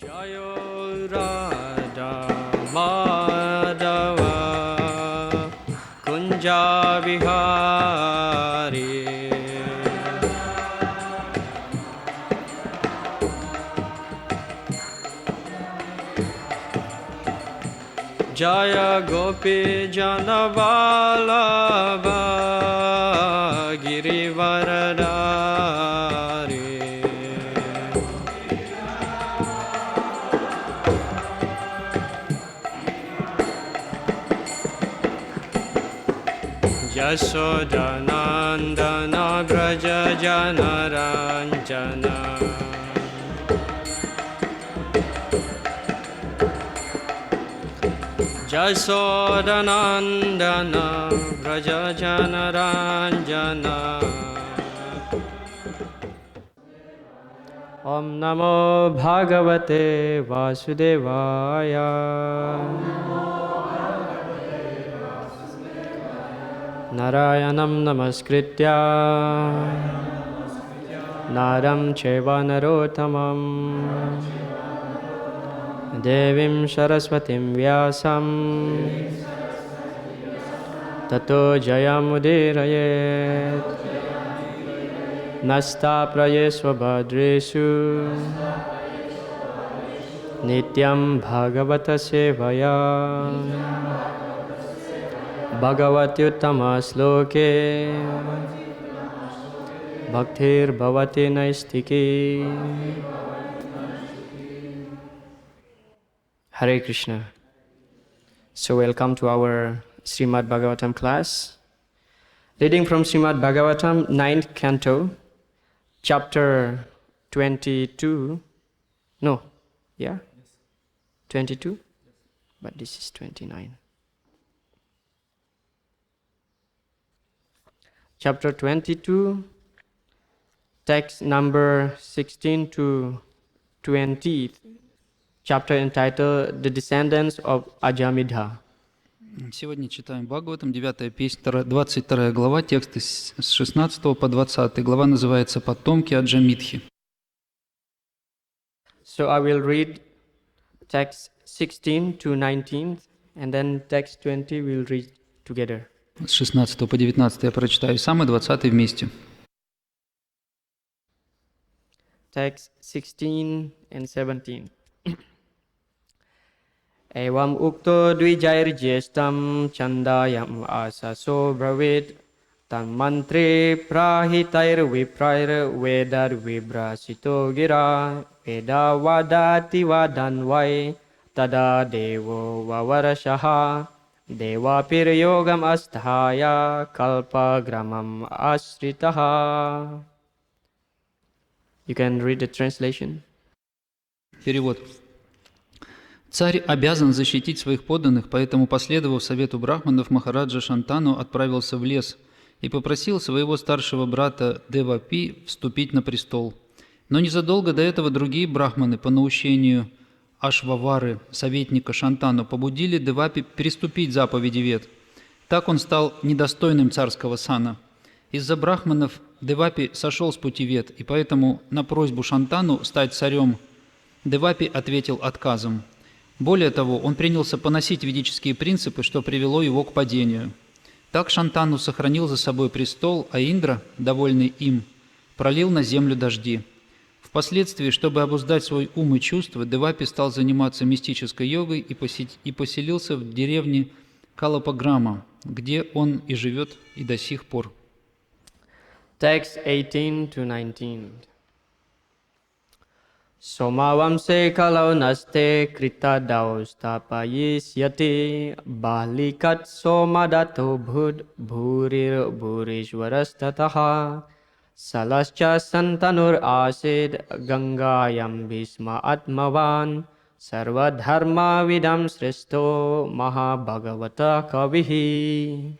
Jayo Radha Madhava Kunja Vihari Jaya Gopi Janavalabha Girivaradari Yasodanandana Vraja Janaranjana Yasodanandana Vraja Janaranjana Om Namo Bhagavate Vasudevaya Narayanam Namaskritya Naram Cheva Narottamam Devim Saraswatim Vyasam Tato Jayamudirayet Nasta Prayesva Bhadresu Nityam Bhagavata Sevaya Bhagavati Uttama Sloke Bhaktir Bhavati Naistiki Hare Krishna. So welcome to our Shrimad Bhagavatam class. Reading from Shrimad Bhagavatam, 9th canto, chapter 22. No, yeah? 22? But this is 29. Chapter 22, text number 16 to 20. Chapter entitled The Descendants of Ajamidha. Сегодня читаем Бхагаватам, 9 песнь, 22 глава, тексты с 16 по 20. Глава называется «Потомки Аджамидхи». So I will read text 16 to 19, and then text 20 we'll read together. С 16 по 19 я прочитаю сам, и 20 вместе. Text 16 and 17. Evam ukto dvijair jestam chandayam asaso bravit tam mantre prahitair viprair vedar vibrasito gira veda vadati vadanvai tada devo vavarashaha devapir yogam asthaya kalpagramam asritaha. You can read the translation. Перевод. Царь обязан защитить своих подданных, поэтому, последовав совету брахманов, Махараджа Шантану отправился в лес и попросил своего старшего брата Девапи вступить на престол. Но незадолго до этого другие брахманы, по наущению Ашвавары, советника Шантану, побудили Девапи переступить заповеди Вед. Так он стал недостойным царского сана. Из-за брахманов Девапи сошел с пути Вед, и поэтому на просьбу Шантану стать царем Девапи ответил отказом. Более того, он принялся поносить ведические принципы, что привело его к падению. Так Шантану сохранил за собой престол, а Индра, довольный им, пролил на землю дожди. Впоследствии, чтобы обуздать свой ум и чувства, Девапи стал заниматься мистической йогой и поселился в деревне Калапаграма, где он и живет и до сих пор. Text 18 to 19. Somavamse kalau naste krita daustapayisyati balikat somadato bhud bhurir bhurishwarastataha salascha santanur asid gangayam bhisma atmavan sarvadharma vidam sristo mahabhagavata kavihi.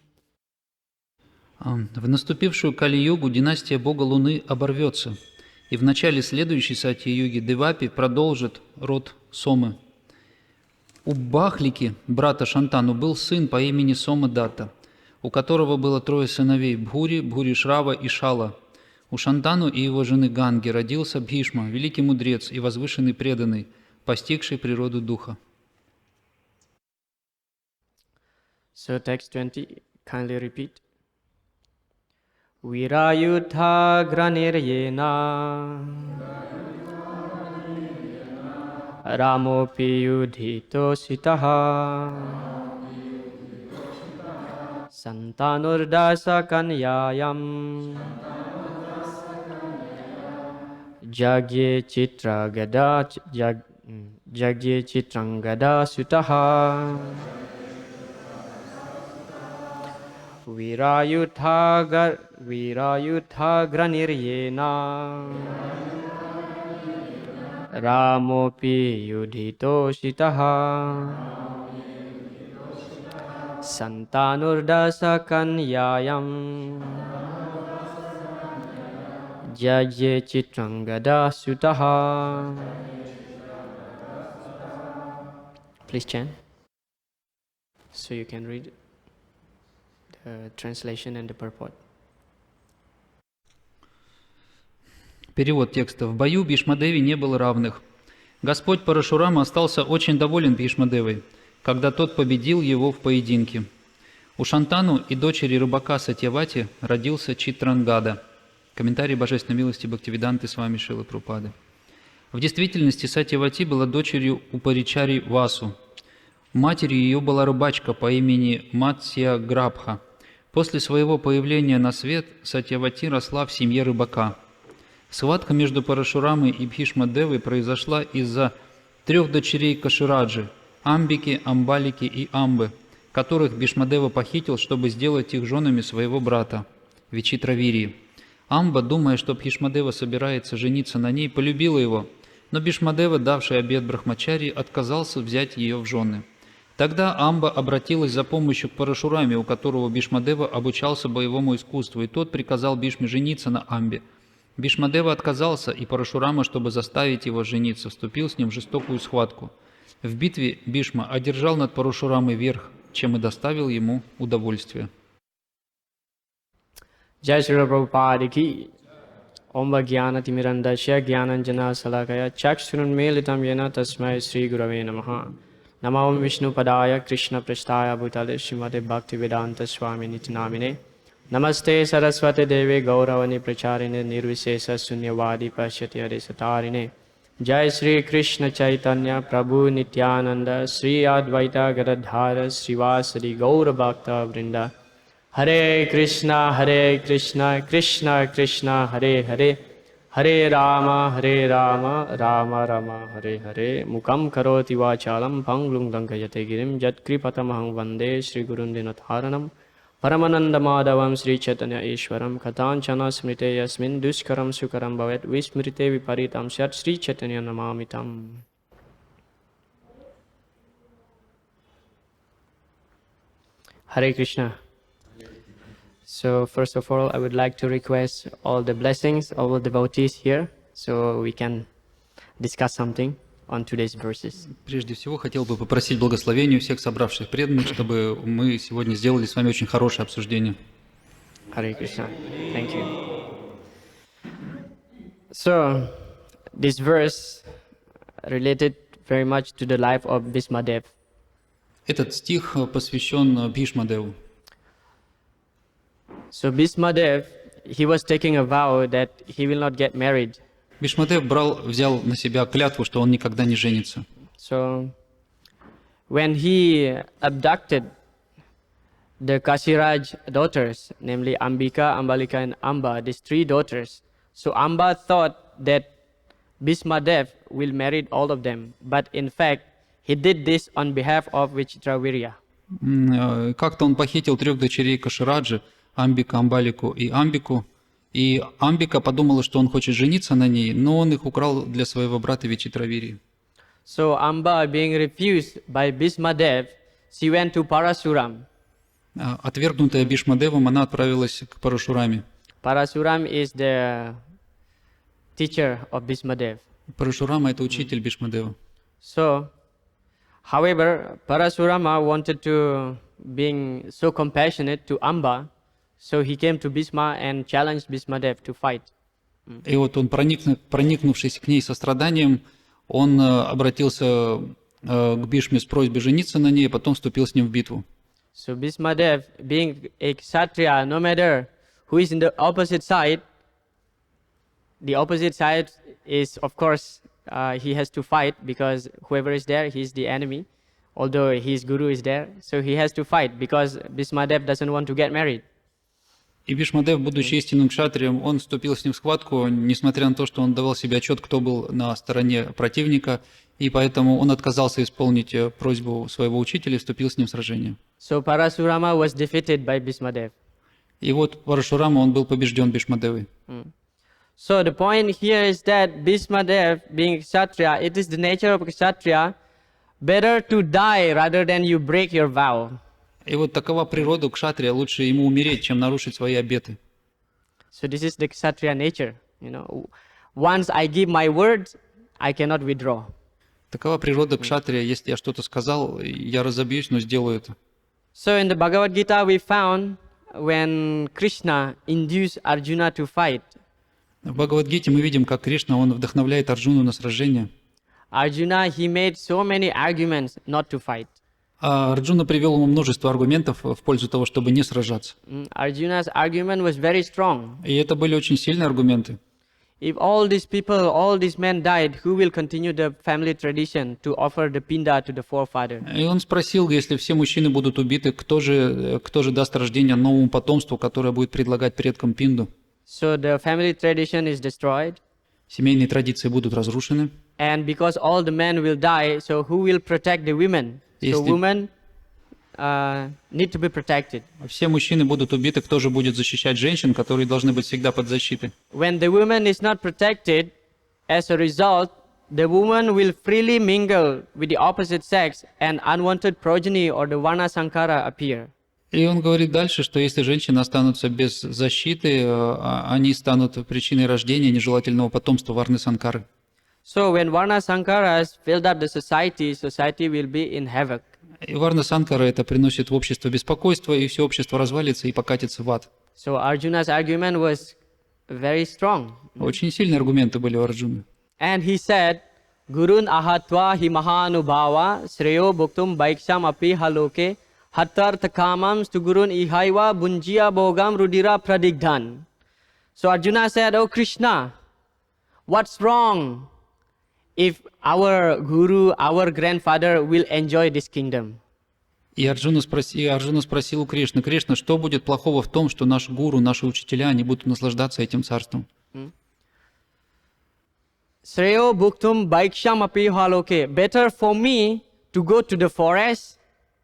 В наступившую Кали-югу династия бога Луны оборвется, и в начале следующей сати-юги Девапи продолжит род Сомы. У Бахлики, брата Шантану, был сын по имени Сома-дата, у которого было 3 сыновей – Бхури, Бхуришрава и Шала. У Шантану и его жены Ганги родился Бхишма, великий мудрец и возвышенный преданный, по постигший природу духа. So text 20, kindly repeat. Virayudha graniryena Ramopi yudhito sitaha Santanurdasa kanyayam Jagye chitra gada Jagye chitrangada sutaha Virayudha graniryena Ramopi yudhito sitaha Santanurdasa kanyayam Jagye chitrangada sutaha. Please chant. So you can read the translation and the purport. Перевод текста. В бою Бхишмадеве не было равных. Господь Парашурама остался очень доволен Бхишмадевой, когда тот победил его в поединке. У Шантану и дочери рыбака Сатьявати родился Читрангада. Комментарий Божественной милости Бхактивиданты Свами Шрилы Прабхупады. В действительности Сатьявати была дочерью Упаричари Васу. Матерью ее была рыбачка по имени Матсья Грабха. После своего появления на свет Сатьявати росла в семье рыбака. Схватка между Парашурамой и Бхишмадевой произошла из-за 3 дочерей Кашираджи – Амбики, Амбалики и Амбы, которых Бхишмадева похитил, чтобы сделать их женами своего брата – Вичитравирии. Амба, думая, что Бхишмадева собирается жениться на ней, полюбила его, но Бхишмадева, давший обет Брахмачари, отказался взять ее в жены. Тогда Амба обратилась за помощью к Парашураме, у которого Бхишмадева обучался боевому искусству, и тот приказал Бхишме жениться на Амбе. Бхишмадева отказался, и Парашурама, чтобы заставить его жениться, вступил с ним в жестокую схватку. В битве Бхишма одержал над Парашурамой верх, чем и доставил ему удовольствие. Jai Shri Prabhupada ki Om Bhagyanati Mirandasya Gyananjana Salakaya Chakshurun Melitam Yena Tasmai Sri Gurave Namaha Namam Vishnu Padaya Krishna Prasthaya Bhutale Srimate Bhaktivedanta Swami Nitinamine Namaste Saraswati Deve Gauravani Pracharine Nirvisesa Sunyavadi Pashyati Adesatarine Jai Shri Krishna Chaitanya Prabhu Nityananda Sri Advaita Gadadhara Srivasadi Gaura Bhakta Vrinda Hare Krishna, Krishna Krishna, Hare Hare, Hare Rama, Rama Rama, Hare Hare. Mukam karoti vachalam, panglung dankayate girim, jat kripatamaham vande, Shri Gurun dinatharanam, Paramananda Madhavam, Sri Chaitanya Ishwaram, Katanchana smrite yasmin, duskaram sukaram bhavet, vismrite viparitam syat, Sri Chaitanya namamitam. Hare Krishna. So first of all, I would like to request all the blessings, all the devotees here, so we can discuss something on today's verses. Прежде всего, хотел бы попросить благословения всех собравших преданных, чтобы мы сегодня сделали с вами очень хорошее обсуждение. Hare Krishna. Thank you. So, this verse related very much to the life of Bhishmadev. Этот стих посвящен Бхишмадеву. So Bhishmadev, he was taking a vow that he will not get married. Бхишмадев взял на себя клятву, что он никогда не женится. So when he abducted the Kashiraj daughters, namely Ambika, Ambalika and Amba, these 3 daughters, so Amba thought that Bhishmadev will marry all of them, but in fact he did this on behalf of Vichitravirya. Как-то он похитил 3 дочерей Кашираджи, Амбика, Амбалику и Амбику. И Амбика подумала, что он хочет жениться на ней, но он их украл для своего брата Вичитравирии. So Amba, being refused by Bhishmadev, she went to Parasuram. Отвергнутая Бхишмадевом, она отправилась к Парашураме. Parasuram is the teacher of Bhishmadev. Парашурама – это учитель Бхишмадева. So, however, Parasurama wanted to being so compassionate to Amba, so he came to Bhishma and challenged Bhishmadev to fight. И вот он, проникнувшись к ней состраданием, он обратился к Бишме с просьбой жениться на ней, а потом вступил с ним в битву. So Bhismadev, being a Kshatriya, no matter who is in the opposite side is, of course, he has to fight because whoever is there, he is the enemy. Although his guru is there, so he has to fight because Bhismadev doesn't want to get married. И Бишмадев, будучи истинным кшатрием, он вступил с ним в схватку, несмотря на то, что он давал себе отчет, кто был на стороне противника, и поэтому он отказался исполнить просьбу своего учителя и вступил с ним в сражение. So Parasurama was defeated by Bhismadev. И вот Парашурама, он был побежден Бишмадевой. So the point here is that Bhismadev, being Kshatriya, it is the nature of Kshatriya, better to die rather than you break your vow. И вот такова природа кшатрия, лучше ему умереть, чем нарушить свои обеты. So this is the Kshatriya nature, you know. Once I give my word, I cannot withdraw. Такова природа кшатрия, если я что-то сказал, я разобьюсь, но сделаю это. So in the Bhagavad Gita we found when Krishna induced Arjuna to fight. В Бхагавадгите мы видим, как Кришна, он вдохновляет Арджуну на сражение. Arjuna, he made so many arguments not to fight. А Арджуна привел ему множество аргументов в пользу того, чтобы не сражаться. Arjuna's argument was very strong. И это были очень сильные аргументы. If all these people, all these men died, who will continue the family tradition to offer the pinda to the forefather? И он спросил, если все мужчины будут убиты, кто же даст рождение новому потомству, которое будет предлагать предкам пинду? So the family tradition is destroyed. Семейные традиции будут разрушены. And because all the men will die, so who will protect the women? So women need to be protected. Все мужчины будут убиты, кто же будет защищать женщин, которые должны быть всегда под защитой? When the woman is not protected, as a result, the woman will freely mingle with the opposite sex and unwanted progeny or the varna sankara appear. И он говорит дальше, что если женщины останутся без защиты, они станут причиной рождения нежелательного потомства варны санкары. So when varna sankaras filled up the society, society will be in havoc. И варна санкара это приносит в общество беспокойство, и все общество развалится и покатится в ад. So Arjuna's argument was very strong. Очень сильные аргументы были у Арджуны. And he said, Gurun ahatva hi mahanubhava sreyo bhuktum vaiksham api haloke hattartha kamam stu gurun ihaiva bunjiya bhogam rudira pradigdhan. So Arjuna said, Oh Krishna, what's wrong if our guru, our grandfather will enjoy this kingdom? И Арджуна спросил у Кришны: Кришна, что будет плохого в том, что наш гуру, наши учителя, они будут наслаждаться этим царством? Sreyo bhuktum vaiksham api haloke. Better for me to go to the forest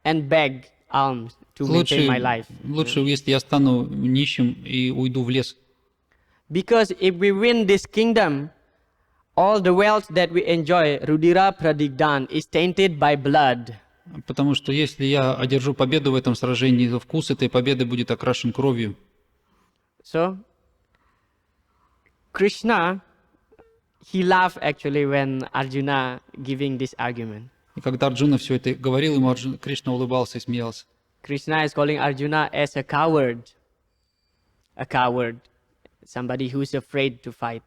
and beg alms to maintain my life. Лучше, если я стану нищим и уйду в лес. Because if we win this kingdom, all the wealth that we enjoy, Rudira Pradigdan, is tainted by blood. Потому что если я одержу победу в этом сражении, то вкус этой победы будет окрашен кровью. So, Krishna, he laughed actually when Arjuna giving this argument. И когда Арджуна все это говорил, ему Кришна улыбался и смеялся. Krishna is calling Arjuna as a coward, somebody who is afraid to fight.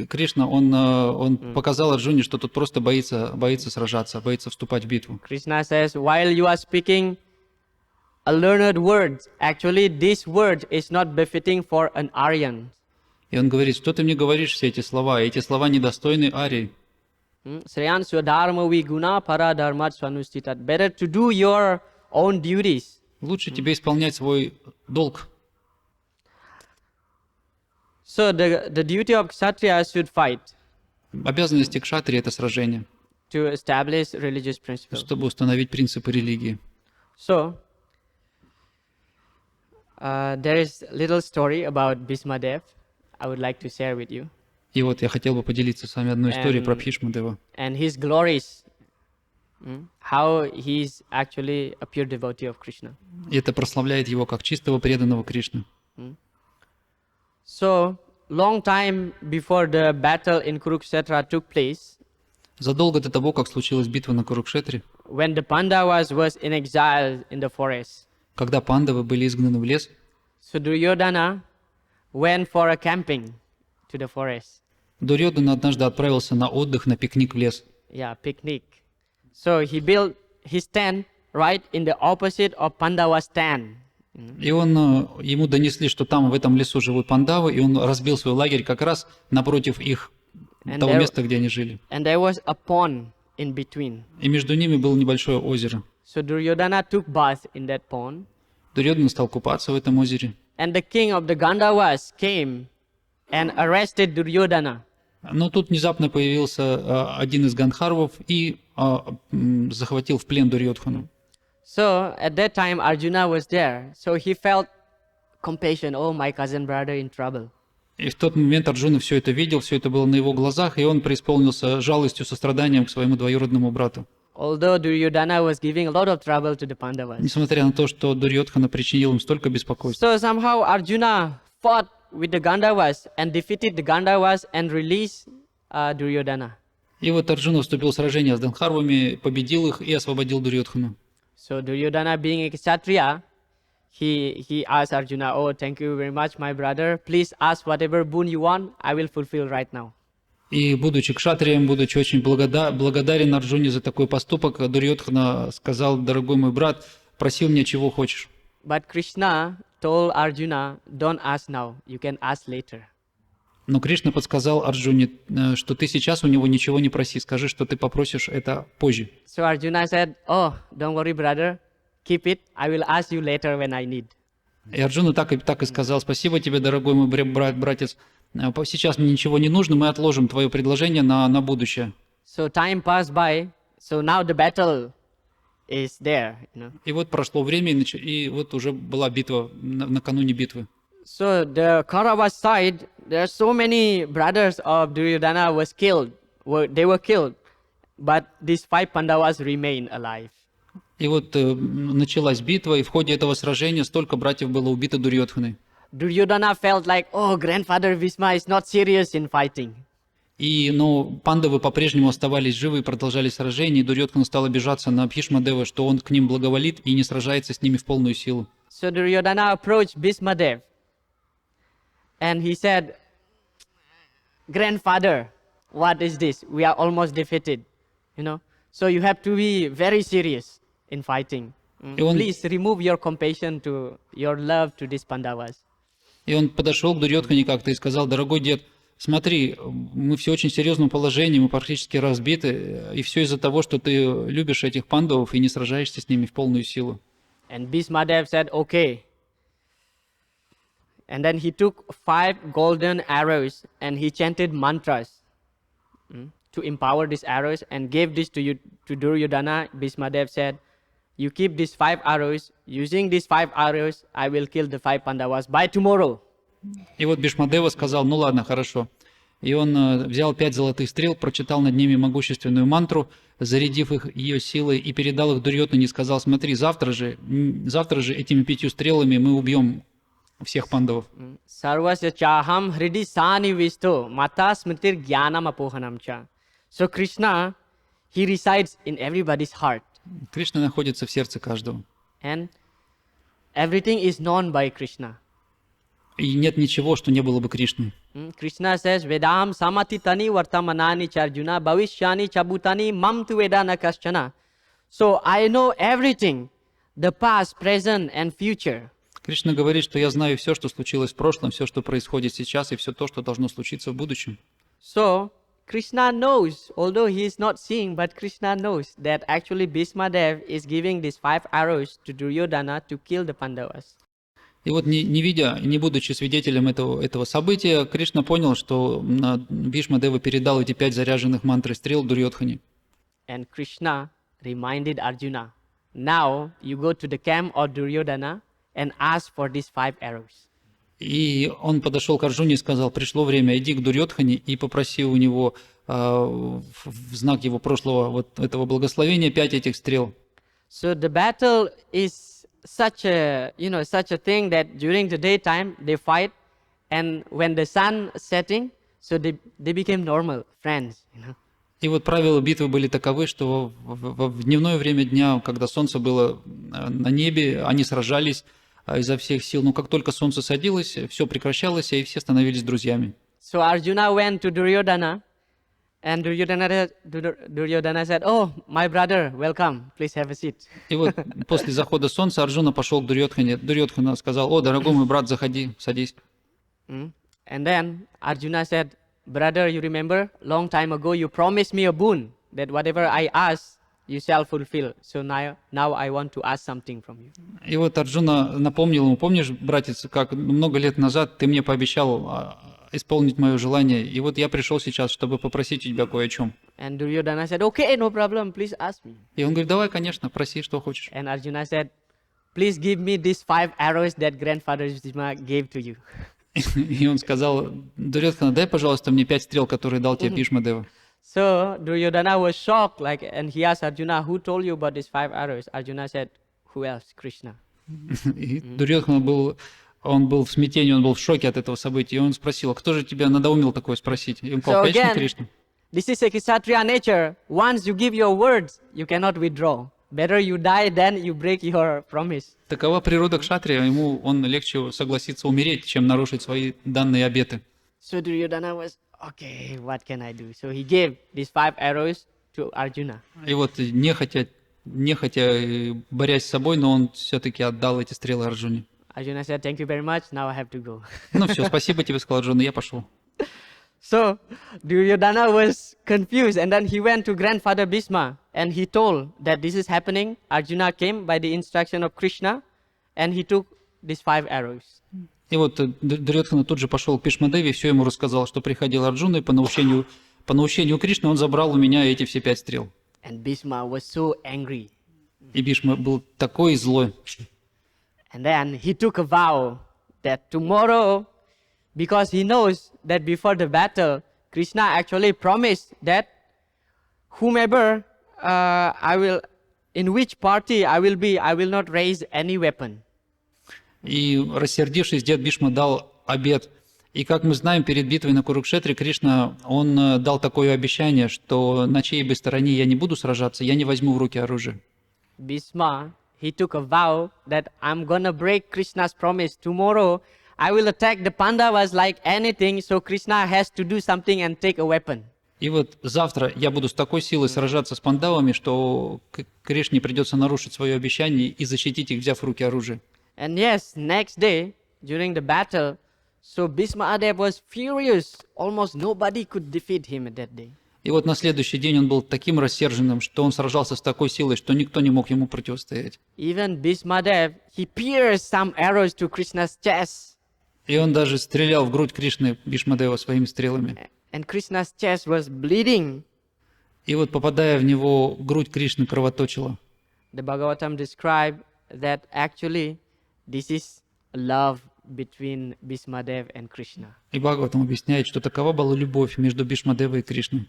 Кришна, он показал Арджуне, что тот просто боится сражаться, боится вступать в битву. Krishna says, while you are speaking a learned word, actually this word is not befitting for an Aryan. И он говорит, что ты мне говоришь все эти слова? Эти слова недостойны Арии. Sreyan swadharma viguna para dharmat swanustitat. Better to do your own duties. Лучше тебе исполнять свой долг. So the duty of Kshatriya should fight. Обязанности кшатрии — это сражение, To establish religious principles. чтобы установить принципы религии. So, there is a little story about Bhismadev I would like to share with you. И вот я хотел бы поделиться с вами одной историей про Бхишмадева. And his glories, how he is actually a pure devotee of Krishna. И это прославляет его как чистого преданного Кришны. So, long time before the battle in Kurukshetra took place, Задолго до того, как случилась битва на Курукшетре, when the Pandavas was in exile in the forest, когда пандавы были изгнаны в лес, so Duryodhana went for a camping to the forest. Дурьодана однажды отправился на отдых, на пикник в лес. Yeah, picnic. So he built his tent right in the opposite of Pandava's tent. И ему донесли, что там в этом лесу живут пандавы, и он разбил свой лагерь как раз напротив их, того места, где они жили. And there was a pond in between. И между ними было небольшое озеро. So Duryodhana took bath in that pond. Дурьодана стал купаться в этом озере. And the king of the Gandhavas came and arrested Duryodhana. Но тут внезапно появился один из Гандхарвов и захватил в плен Дурьодхану. So at that time Arjuna was there. So he felt compassion. Oh, my cousin brother in trouble. И в тот момент Арджуна все это видел, все это было на его глазах, и он преисполнился жалостью, состраданием к своему двоюродному брату. Although Duryodhana was giving a lot of trouble to the Pandavas. Несмотря на то, что Дурьодхана причинил им столько беспокойства. So somehow Arjuna fought with the Gandhavas and defeated the Gandhavas and released Duryodhana. И вот Арджуна вступил в сражение с Гандхарвами, победил их и освободил Дурьодхану. So Duryodhana, being a Kshatriya, he asked Arjuna, "Oh, thank you very much, my brother. Please ask whatever boon you want. I will fulfill right now." И будучи кшатрием, будучи очень благодарен Арджуне за такой поступок, Дурьодхана сказал: «Дорогой мой брат, проси у меня чего хочешь». But Krishna told Arjuna, "Don't ask now. You can ask later." Но Кришна подсказал Арджуне, что ты сейчас у него ничего не проси, скажи, что ты попросишь это позже. So Arjuna said, "Oh, don't worry, brother. Keep it. I will ask you later when I need." И Арджуна так и сказал: «Спасибо тебе, дорогой мой братец. Сейчас мне ничего не нужно, мы отложим твое предложение на будущее». So time passed by. So now the battle is there. И вот прошло время, и вот уже была битва, накануне битвы. So the Kauravas side, there are so many brothers of Duryodhana was killed. They were killed, but these 5 Pandavas remain alive. И вот началась битва, и в ходе этого сражения столько братьев было убито Дурьодханой. Duryodhana felt like, oh, grandfather Bhishma is not serious in fighting. Но пандавы по-прежнему оставались живы и продолжали сражение, и Дурьодхана стал обижаться на Бхишмадева, что он к ним благоволит и не сражается с ними в полную силу. So Duryodhana approached Bhishmadev, and he said, "Grandfather, what is this? We are almost defeated, So you have to be very serious in fighting. Please remove your compassion to your love to these Pandavas." И он подошел к Дурьодхане как-то и сказал: «Дорогой дед, смотри, мы все очень серьезном положении, мы практически разбиты, и все из-за того, что ты любишь этих пандавов и не сражаешься с ними в полную силу». And Bhishmadev said, "Okay." And then he took 5 golden arrows and he chanted mantras to empower these arrows and gave this to Duryodhana. Bhishmadev said, "You keep these 5 arrows. Using these 5 arrows, I will kill the 5 Pandavas by tomorrow." И вот Бхишмадева сказал: «Ну ладно, хорошо». И он взял 5 золотых стрел, прочитал над ними могущественную мантру, зарядив их ее силой, и передал их Дурьодхане и сказал: «Смотри, завтра же этими 5 стрелами мы убьем всех пандавов». Sarvasya chaham hridi sani visto mata smritir jnanam apohanam cha. So Krishna, he resides in everybody's heart. Кришна находится в сердце каждого. And everything is known by Krishna. И нет ничего, что не было бы Кришной. Krishna says, "Vedam samatitani vartamanani charjuna bhavishyani chabutani mam tu vedana kaschana." So I know everything, the past, present and future. Кришна говорит, что я знаю все, что случилось в прошлом, все, что происходит сейчас, и все то, что должно случиться в будущем. So Krishna knows, although he is not seeing, but Krishna knows that actually Bhishmadev is giving these 5 arrows to Duryodhana to kill the Pandavas. И вот не видя, не будучи свидетелем этого события, Кришна понял, что Бхишмадева передал эти 5 заряженных мантрой стрел Дурьодхане. And Krishna reminded Arjuna, "Now you go to the camp of Duryodhana and ask for these 5 arrows." И он подошел к Арджуне и сказал: «Пришло время, иди к Дурьодхане и попроси у него в знак его прошлого вот этого благословения 5 этих стрел». So the battle is such a thing that during the daytime they fight, and when the sun setting, so they became normal friends. И вот правила битвы были таковы, что в дневное время дня, когда солнце было на небе, они сражались изо всех сил. Но как только солнце садилось, все прекращалось, и все становились друзьями. So Arjuna went to Duryodhana, and Duryodhana said, "Oh, my brother, welcome. Please have a seat." И вот после захода солнца Арджуна пошел к Дурьодхане. Дурьодхана сказал: «О, дорогой мой брат, заходи, садись». And then Arjuna said, "Brother, you remember, long time ago you promised me a boon that whatever I ask, you shall fulfill. So now I want to ask something from you." И вот Арджуна напомнил ему: «Помнишь, братец, как много лет назад ты мне пообещал исполнить мое желание, и вот я пришел сейчас, чтобы попросить у тебя кое о чем». And Duryodhana said, "Okay, no problem, please ask me." И он говорит: «Давай, конечно, проси, что хочешь». And Arjuna said, "Please give me these 5 arrows that grandfather Bhishma gave to you." И он сказал: «Дурьодхана, дай, пожалуйста, мне 5 стрел, которые дал тебе Бхишмадева». So Duryodhana was shocked, and he asked Arjuna, "Who told you about these 5 arrows?" Arjuna said, "Who else? Krishna." И Дурьодхана был в смятении, он был в шоке от этого события. И он спросил: «А кто же тебя надоумил такое спросить?» И он сказал: So «Конечно, again, Кришна». this is a Kshatriya nature. Once you give your words, you cannot withdraw. Better you die than you break your promise. Такова природа кшатрия, он легче согласиться умереть, чем нарушить свои данные обеты. So Duryodhana was, okay, what can I do? So he gave these 5 arrows to Arjuna. И вот нехотя, борясь с собой, но он все-таки отдал эти стрелы Арджуне. Arjuna said, "Thank you very much. Now I have to go." Ну все, спасибо тебе, сказал Арджуна, я пошел. So Duryodhana was confused, and then he went to grandfather Bhishma, and he told that this is happening. Arjuna came by the instruction of Krishna, and he took these 5 arrows. И вот Дурьодхана тут же пошел к Бхишмадеве и все ему рассказал, что приходил Арджуна, и по наущению Кришны он забрал у меня эти все 5 стрел. And Bhishma was so angry. И Бхишма был такой злой. And then he took a vow that tomorrow, because he knows that before the battle, Krishna actually promised that whomever in which party I will be, I will not raise any weapon. И, рассердившись, дед Бхишма дал обет. И, как мы знаем, перед битвой на Курукшетре Кришна, он дал такое обещание, что на чьей бы стороне я не буду сражаться, я не возьму в руки оружие. Bhishma, he took a vow that I'm gonna break Krishna's promise. Tomorrow, I will attack the Pandavas like anything, so Krishna has to do something and take a weapon. И вот завтра я буду с такой силой сражаться с пандавами, что Кришне придется нарушить свое обещание и защитить их, взяв в руки оружие. And yes, next day, during the battle, so Bhishma was furious. Almost nobody could defeat him at that day. И вот на следующий день он был таким рассерженным, что он сражался с такой силой, что никто не мог ему противостоять. Even Bhishma, he pierced some arrows to Krishna's chest. И он даже стрелял в грудь Кришны, Бхишмадева, своими стрелами. And Krishna's chest was bleeding. И вот, попадая в него, грудь Кришны кровоточила. The Bhagavatam described that actually this is love between Bhishma and Krishna. И Бхагаватам объясняет, что такова была любовь между Бхишмадевой и Кришной.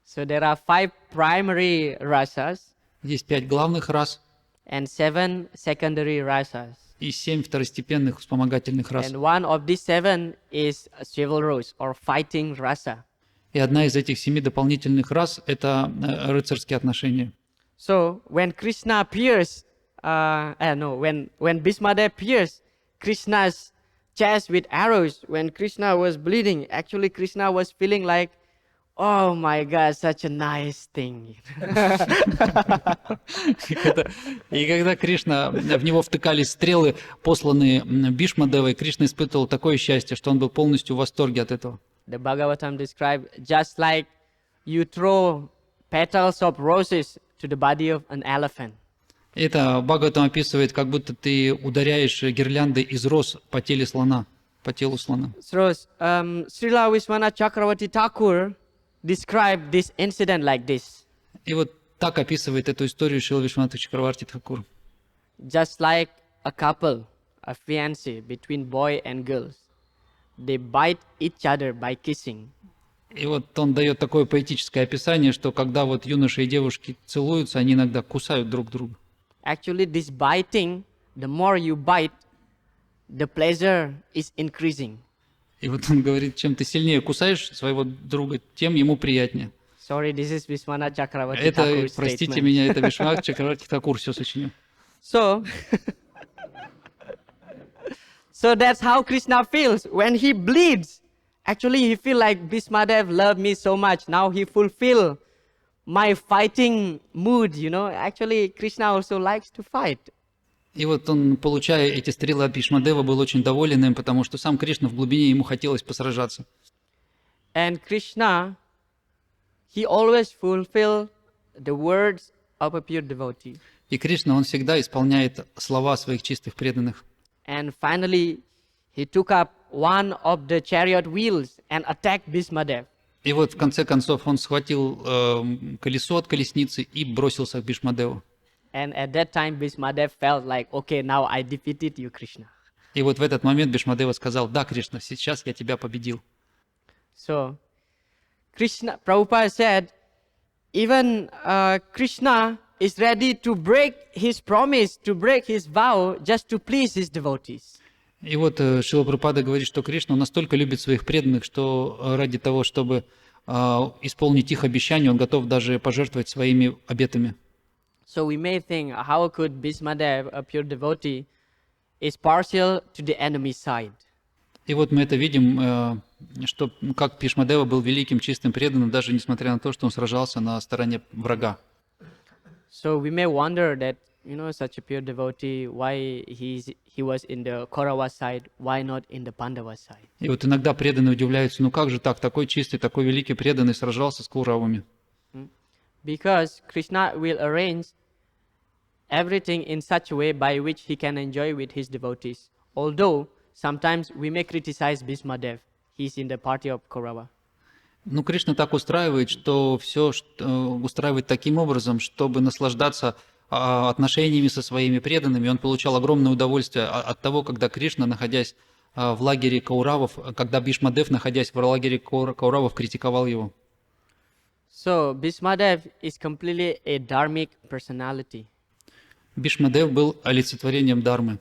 So there are 5 primary rasas. Есть 5 главных рас And 7 secondary rasas. и 7 второстепенных вспомогательных рас. And one of these 7 is chivalrous or fighting rasa. И одна из этих 7 дополнительных рас – это рыцарские отношения. So when Krishna appears, when Bhishma pierced Krishna's chest with arrows, when Krishna was bleeding, actually Krishna was feeling like, oh my God, such a nice thing. И когда Кришна, в него втыкались стрелы, посланные Бхишмадевой, Кришна испытывал такое счастье, что он был полностью в восторге от этого. The Bhagavatam described just like you throw petals of roses to the body of an elephant. Это Бхагаватам описывает, как будто ты ударяешь гирлянды из роз по телу слона. So, Srila Vishwanath Chakravarti Thakur described this incident like this. И вот так описывает эту историю Шрила Вишванатха Чакраварти Тхакур. Just like a couple, a fiancé between boy and girls, they bite each other by kissing. И вот он дает такое поэтическое описание, что когда вот юноши и девушки целуются, они иногда кусают друг друга. Actually, this biting, the more you bite, the pleasure is increasing. И вот он говорит, чем ты сильнее кусаешь своего друга, тем ему приятнее. Sorry, this is Vishwanath Chakravarti Это, Thakur's простите statement. меня, это Вишванатх Чакраварти Тхакур все сочинил. So that's how Krishna feels when he bleeds. actually he feel like Bhishmadev loved me so much. Now he fulfill my fighting mood, you know. Actually, Krishna also likes to fight. И вот он, получая эти стрелы от Бхишмадева, был очень доволен им, потому что сам Кришна в глубине ему хотелось посражаться. And Krishna, he always fulfill the words of a pure devotee. И Кришна, он всегда исполняет слова своих чистых преданных. And finally, he took up one of the chariot wheels and attacked Bhishmadev. И вот в конце концов он схватил колесо от колесницы и бросился к Бхишмадеву. And at that time, Bhishmadev felt like, okay, now I defeated you, Krishna. И вот в этот момент Бхишмадева сказал: да, Кришна, сейчас я тебя победил. So, Krishna, Prabhupada said, even Krishna is ready to break his promise, to break his vow, just to please his devotees. И вот Шрила Прабхупада говорит, что Кришна настолько любит своих преданных, что ради того, чтобы исполнить их обещания, он готов даже пожертвовать своими обетами. So we may think, how could Bhishmadev, a pure devotee, is partial to the enemy's side? И вот мы это видим, что как Бхишмадева был великим, чистым преданным, даже несмотря на то, что он сражался на стороне врага. So we may wonder that, you know, such a pure devotee, why he was in the Kaurava side, why not in the Pandava side? И вот иногда преданные удивляются: ну как же так, такой чистый, такой великий преданный сражался с Кауравами? Because Krishna will arrange everything in such a way by which he can enjoy with his devotees. Although sometimes we may criticize Bhishmadev, he's in the party of Kaurava. Ну, Кришна так устраивает, что все устраивает таким образом, чтобы наслаждаться отношениями со своими преданными. Он получал огромное удовольствие от того, когда Кришна, находясь в лагере Кауравов, когда Бхишмадев, находясь в лагере Кауравов, критиковал его. So Bhishmadev is completely a dharmic personality. Бхишмадев был олицетворением Дharмы.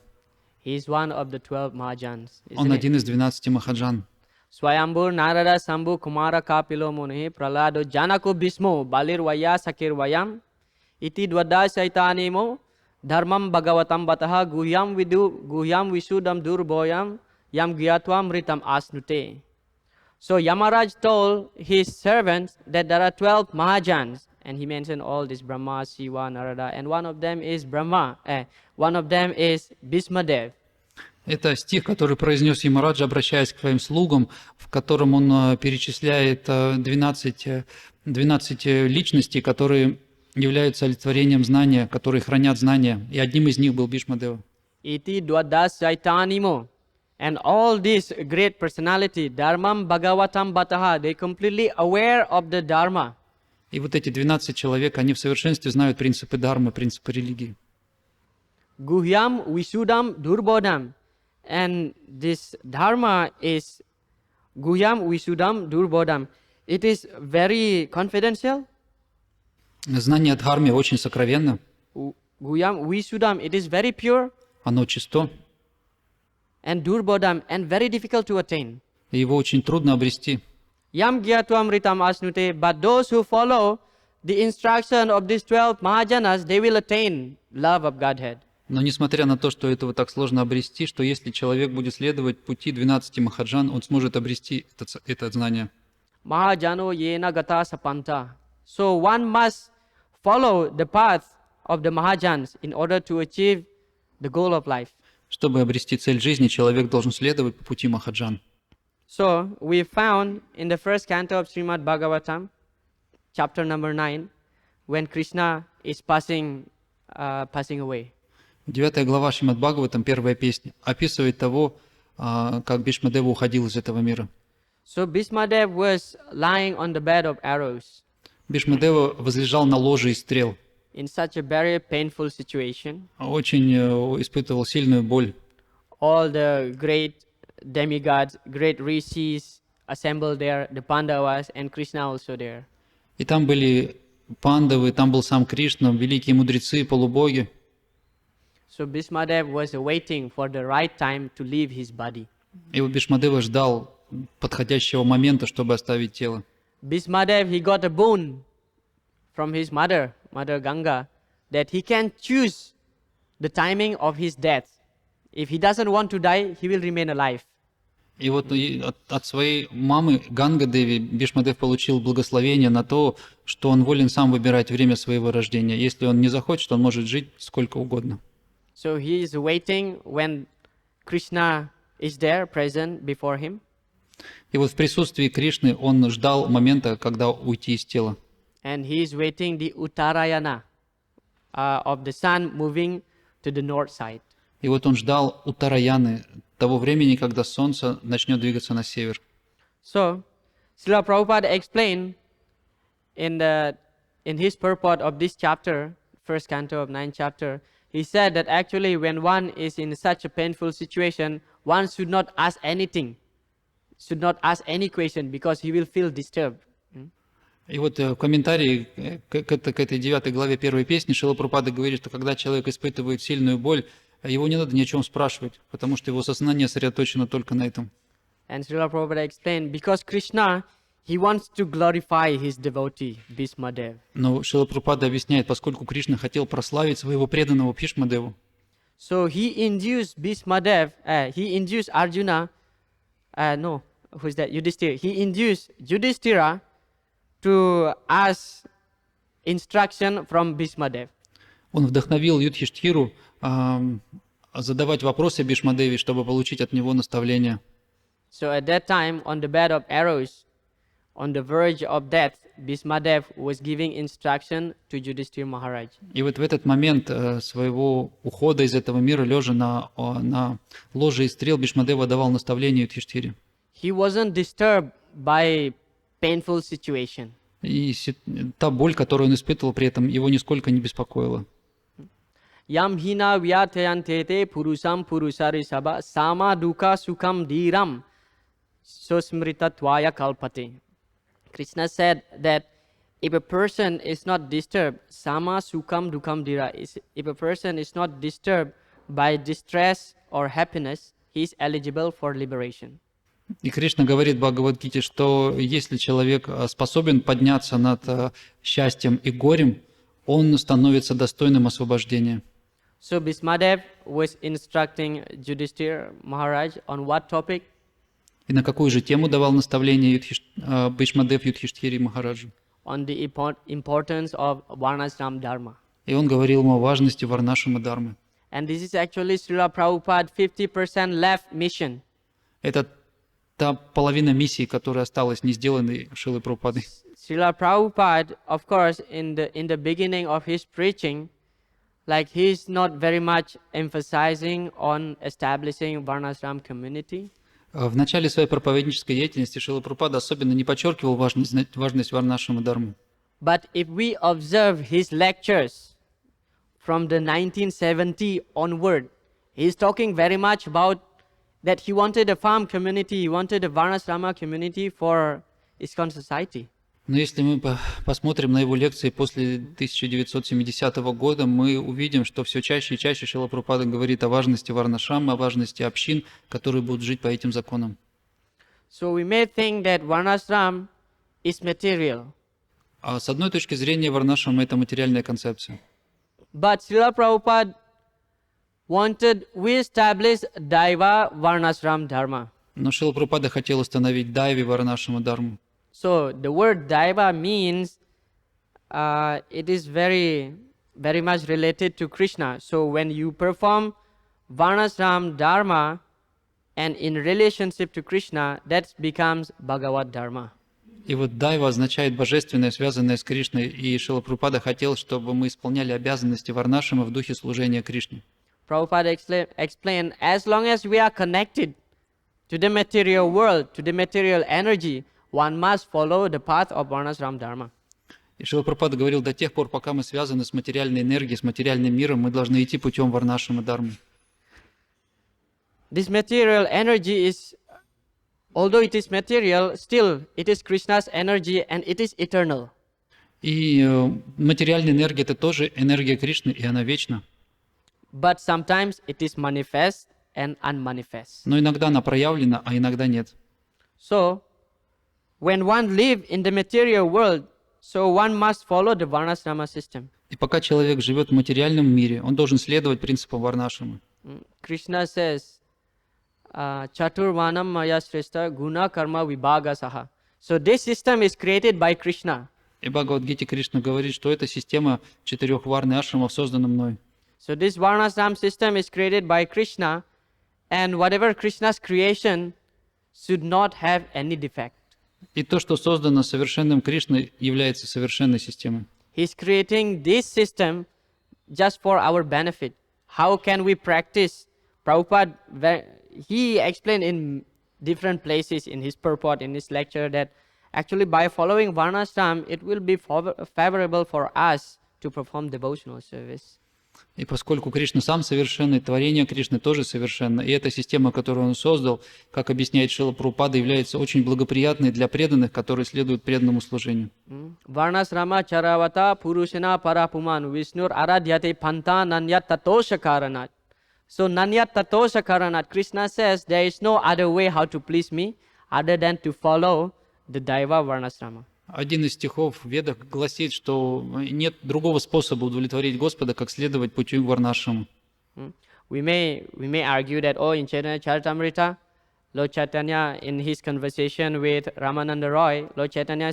He is one of the 12 Mahajans. Он один из 12 Махаджан. Swayambur Narada Sambhu Kumara Kapilo Muni Pralado Janako Bhismo Balir Vaya Sakir Vayam Iti Dwada Saitanimo Dharmam Bhagavatam Bataha Guhyam Visudam Durboyam Yam Gyatvam Ritam Asnute. So Yamaraj told his servants that there are 12 Mahajans, and he mentioned all this Brahma, Shiva, Narada, and one of them is one of them is Bhishmadev. Это стих, который произнес Ямараджа, обращаясь к своим слугам, в котором он перечисляет 12 личностей, которые являются олицетворением знания, которые хранят знания, и одним из них был Бхишмадева. Iti Dwadas Saitanimo. And all these great personality, Dharmam Bhagavatam Bataha, they completely aware of the Dharma. И вот эти 12 человек, они в совершенстве знают принципы Дharмы, принципы религии. Guhyam Visudam Durbodam. And this Dharma is Guhyam Visudam Durbodam. It is very confidential. Знание Дхарме очень сокровенно. Guhyam Visudam, it is very pure. Оно чисто. And Durbodam, and very difficult to attain. И его очень трудно обрести. Yam Gyatvam Ritam Asnute, but those who follow the instruction of these 12 Mahajanas, they will attain love of Godhead. Но несмотря на то, что этого так сложно обрести, что если человек будет следовать пути 12 Махаджан, он сможет обрести это знание. Mahajano Yena Gata Sapanta. So one must follow the path of the Mahajans in order to achieve the goal of life. Чтобы обрести цель жизни, человек должен следовать по пути Махаджан. So we found in the first canto of Shrimad Bhagavatam, chapter number 9, when Krishna is passing away. 9 глава Шримад Бхагаватам, первая песня, описывает того, как Бхишмадева уходил из этого мира. So Bhishmadev was lying on the bed of arrows Бхишмадева возлежал на ложе из стрел. in such a very painful situation. Очень испытывал сильную боль. All the great demigods, great rishis assembled there, the Pandavas and Krishna also there. И там были пандавы, там был сам Кришна, великие мудрецы, полубоги. So Bhishmadev was waiting for the right time to leave his body. И вот Бхишмадева ждал подходящего момента, чтобы оставить тело. Bhishmadev, he got a boon from his mother Ganga, that he can choose the timing of his death. If he doesn't want to die, he will remain alive. И вот от своей мамы Ганга-деви Бишмадев получил благословение на то, что он волен сам выбирать время своего рождения. Если он не захочет, он может жить сколько угодно. So he is waiting when Krishna is there, present before him. И вот в присутствии Кришны он ждал момента, когда уйти из тела. And he is waiting the Uttarayana of the sun moving to the north side. И вот он ждал Уттараяны, того времени, когда солнце начнет двигаться на север. So, Srila Prabhupada explained in his purport of this chapter, first canto of 9th chapter, he said that actually when one is in such a painful situation, one should not ask anything, should not ask any question because he will feel disturbed. И вот в комментарии к этой 9 главе первой песни Шрила Прабхупада говорит, что когда человек испытывает сильную боль, его не надо ни о чем спрашивать, потому что его сознание сосредоточено только на этом. And Srila Prabhupada explained, because Krishna, he wants to glorify his devotee, Bhismadev. Но Шрила Прабхупада объясняет, поскольку Кришна хотел прославить своего преданного Бхишмадеву, So he induced Arjuna, who's that? Yudhishthira. He induced Yudhishthira to ask instruction from Bhismadev. он вдохновил Юдхиштхиру задавать вопросы Бишмадеве, чтобы получить от него наставления. So at that time, on the bed of arrows, on the verge of death, Bhismadev was giving instruction to Yudhishthira Maharaj. И вот в этот момент своего ухода из этого мира, лежа на ложе из стрел, Бишмадева давал наставление Юдхиштхире. He wasn't disturbed by painful situation. И та боль, которую он испытывал при этом, его нисколько не беспокоила. Yam hina vyatayantete purusam purusari sabha sama dukkha sukham dhiram sosmritatvaya kalpate. Krishna said that if a person is not disturbed, sama sukham dukkam dhira, if a person is not disturbed by distress or happiness, he is eligible for liberation. И Кришна говорит в Бхагавадгите, что если человек способен подняться над счастьем и горем, он становится достойным освобождения. So Bhismadev was instructing Yudhishthira Maharaj on what topic? И на какую же тему давал наставление Бишмадев Юдхиштхире Махараджу? On the importance of Varnashram Dharma. И он говорил ему о важности Варнашрама Дхармы. And this is actually Srila Prabhupada 50% left mission. Это та половина миссии, которая осталась не сделанной Шрилой Прабхупадой. Srila Prabhupada, of course, in the beginning of his preaching, like he's not very much emphasizing on establishing Varnashram community. В начале своей проповеднической деятельности Шрила Прабхупада особенно не подчеркивал важность Варнашрама Дхармы. But if we observe his lectures from the 1970 onward, he's talking very much about that he wanted a farm community, he wanted a Varnashrama community for ISKCON society. Но если мы посмотрим на его лекции после 1970 года, мы увидим, что все чаще и чаще Шрила Прабхупада говорит о важности Варнашрама, о важности общин, которые будут жить по этим законам. So we may think that Varnashram is material. А с одной точки зрения Варнашрама это материальная концепция. But Srila Prabhupada wanted we establish Daiva Varnashram Dharma. Но Шрила Прабхупада хотел установить Дайви Варнашрама Дхарму. So the word Daiva means it is very much related to Krishna. So when you perform Varnashram Dharma and in relationship to Krishna, that becomes Bhagavat Dharma. И вот Дайва означает божественное, связанное с Кришной, и Шрила Прабхупада хотел, чтобы мы исполняли обязанности Варнашрама в духе служения Кришне. Prabhupada explained, as long as we are connected to the material world, to the material energy, one must follow the path of Varnashram Dharma. И Шрила Прабхупада говорил, до тех пор, пока мы связаны с материальной энергией, с материальным миром, мы должны идти путем Варнашрама Дхармы. This material energy is, although it is material, still it is Krishna's energy and it is eternal. И материальная энергия – это тоже энергия Кришны, и она вечна. But sometimes it is manifest and unmanifest. Но иногда она проявлена, а иногда нет. So, when one lives in the material world, so one must follow the Varnashrama system. И пока человек живет в материальном мире, он должен следовать принципам Варнашрамы. Krishna says, Chaturvanam Maya Shrestha Guna Karma Vibhaga Saha. So this system is created by Krishna. И Бхагавадгите Кришна говорит, что эта система 4 варны ашрамов создана мной. So this Varnashram system is created by Krishna, and whatever Krishna's creation should not have any defect. И то, что создано совершенным Кришной, является совершенной системой. He's creating this system just for our benefit. How can we practice? Prabhupada, he explained in different places in his purport, in his lecture, that actually by following Varnashram, it will be favorable for us to perform devotional service. И поскольку Кришна сам совершенный, творение Кришны тоже совершенно, и эта система, которую он создал, как объясняет Шрила Прабхупада, является очень благоприятной для преданных, которые следуют преданному служению. Varnasrama charavata purushena parapuman Vishnur aradhyate panta nanyat tatosha karanat. So nanyat tatosha karanat, Krishna says there is no other way how to please me other than to follow the Daiva Varnasrama. Один из стихов в Ведах гласит, что нет другого способа удовлетворить Господа, как следовать путю Варнашрамы. We may argue that, in Chaitanya Charitamrita, Lord Chaitanya, in his conversation with Ramananda Roy, Lord Chaitanya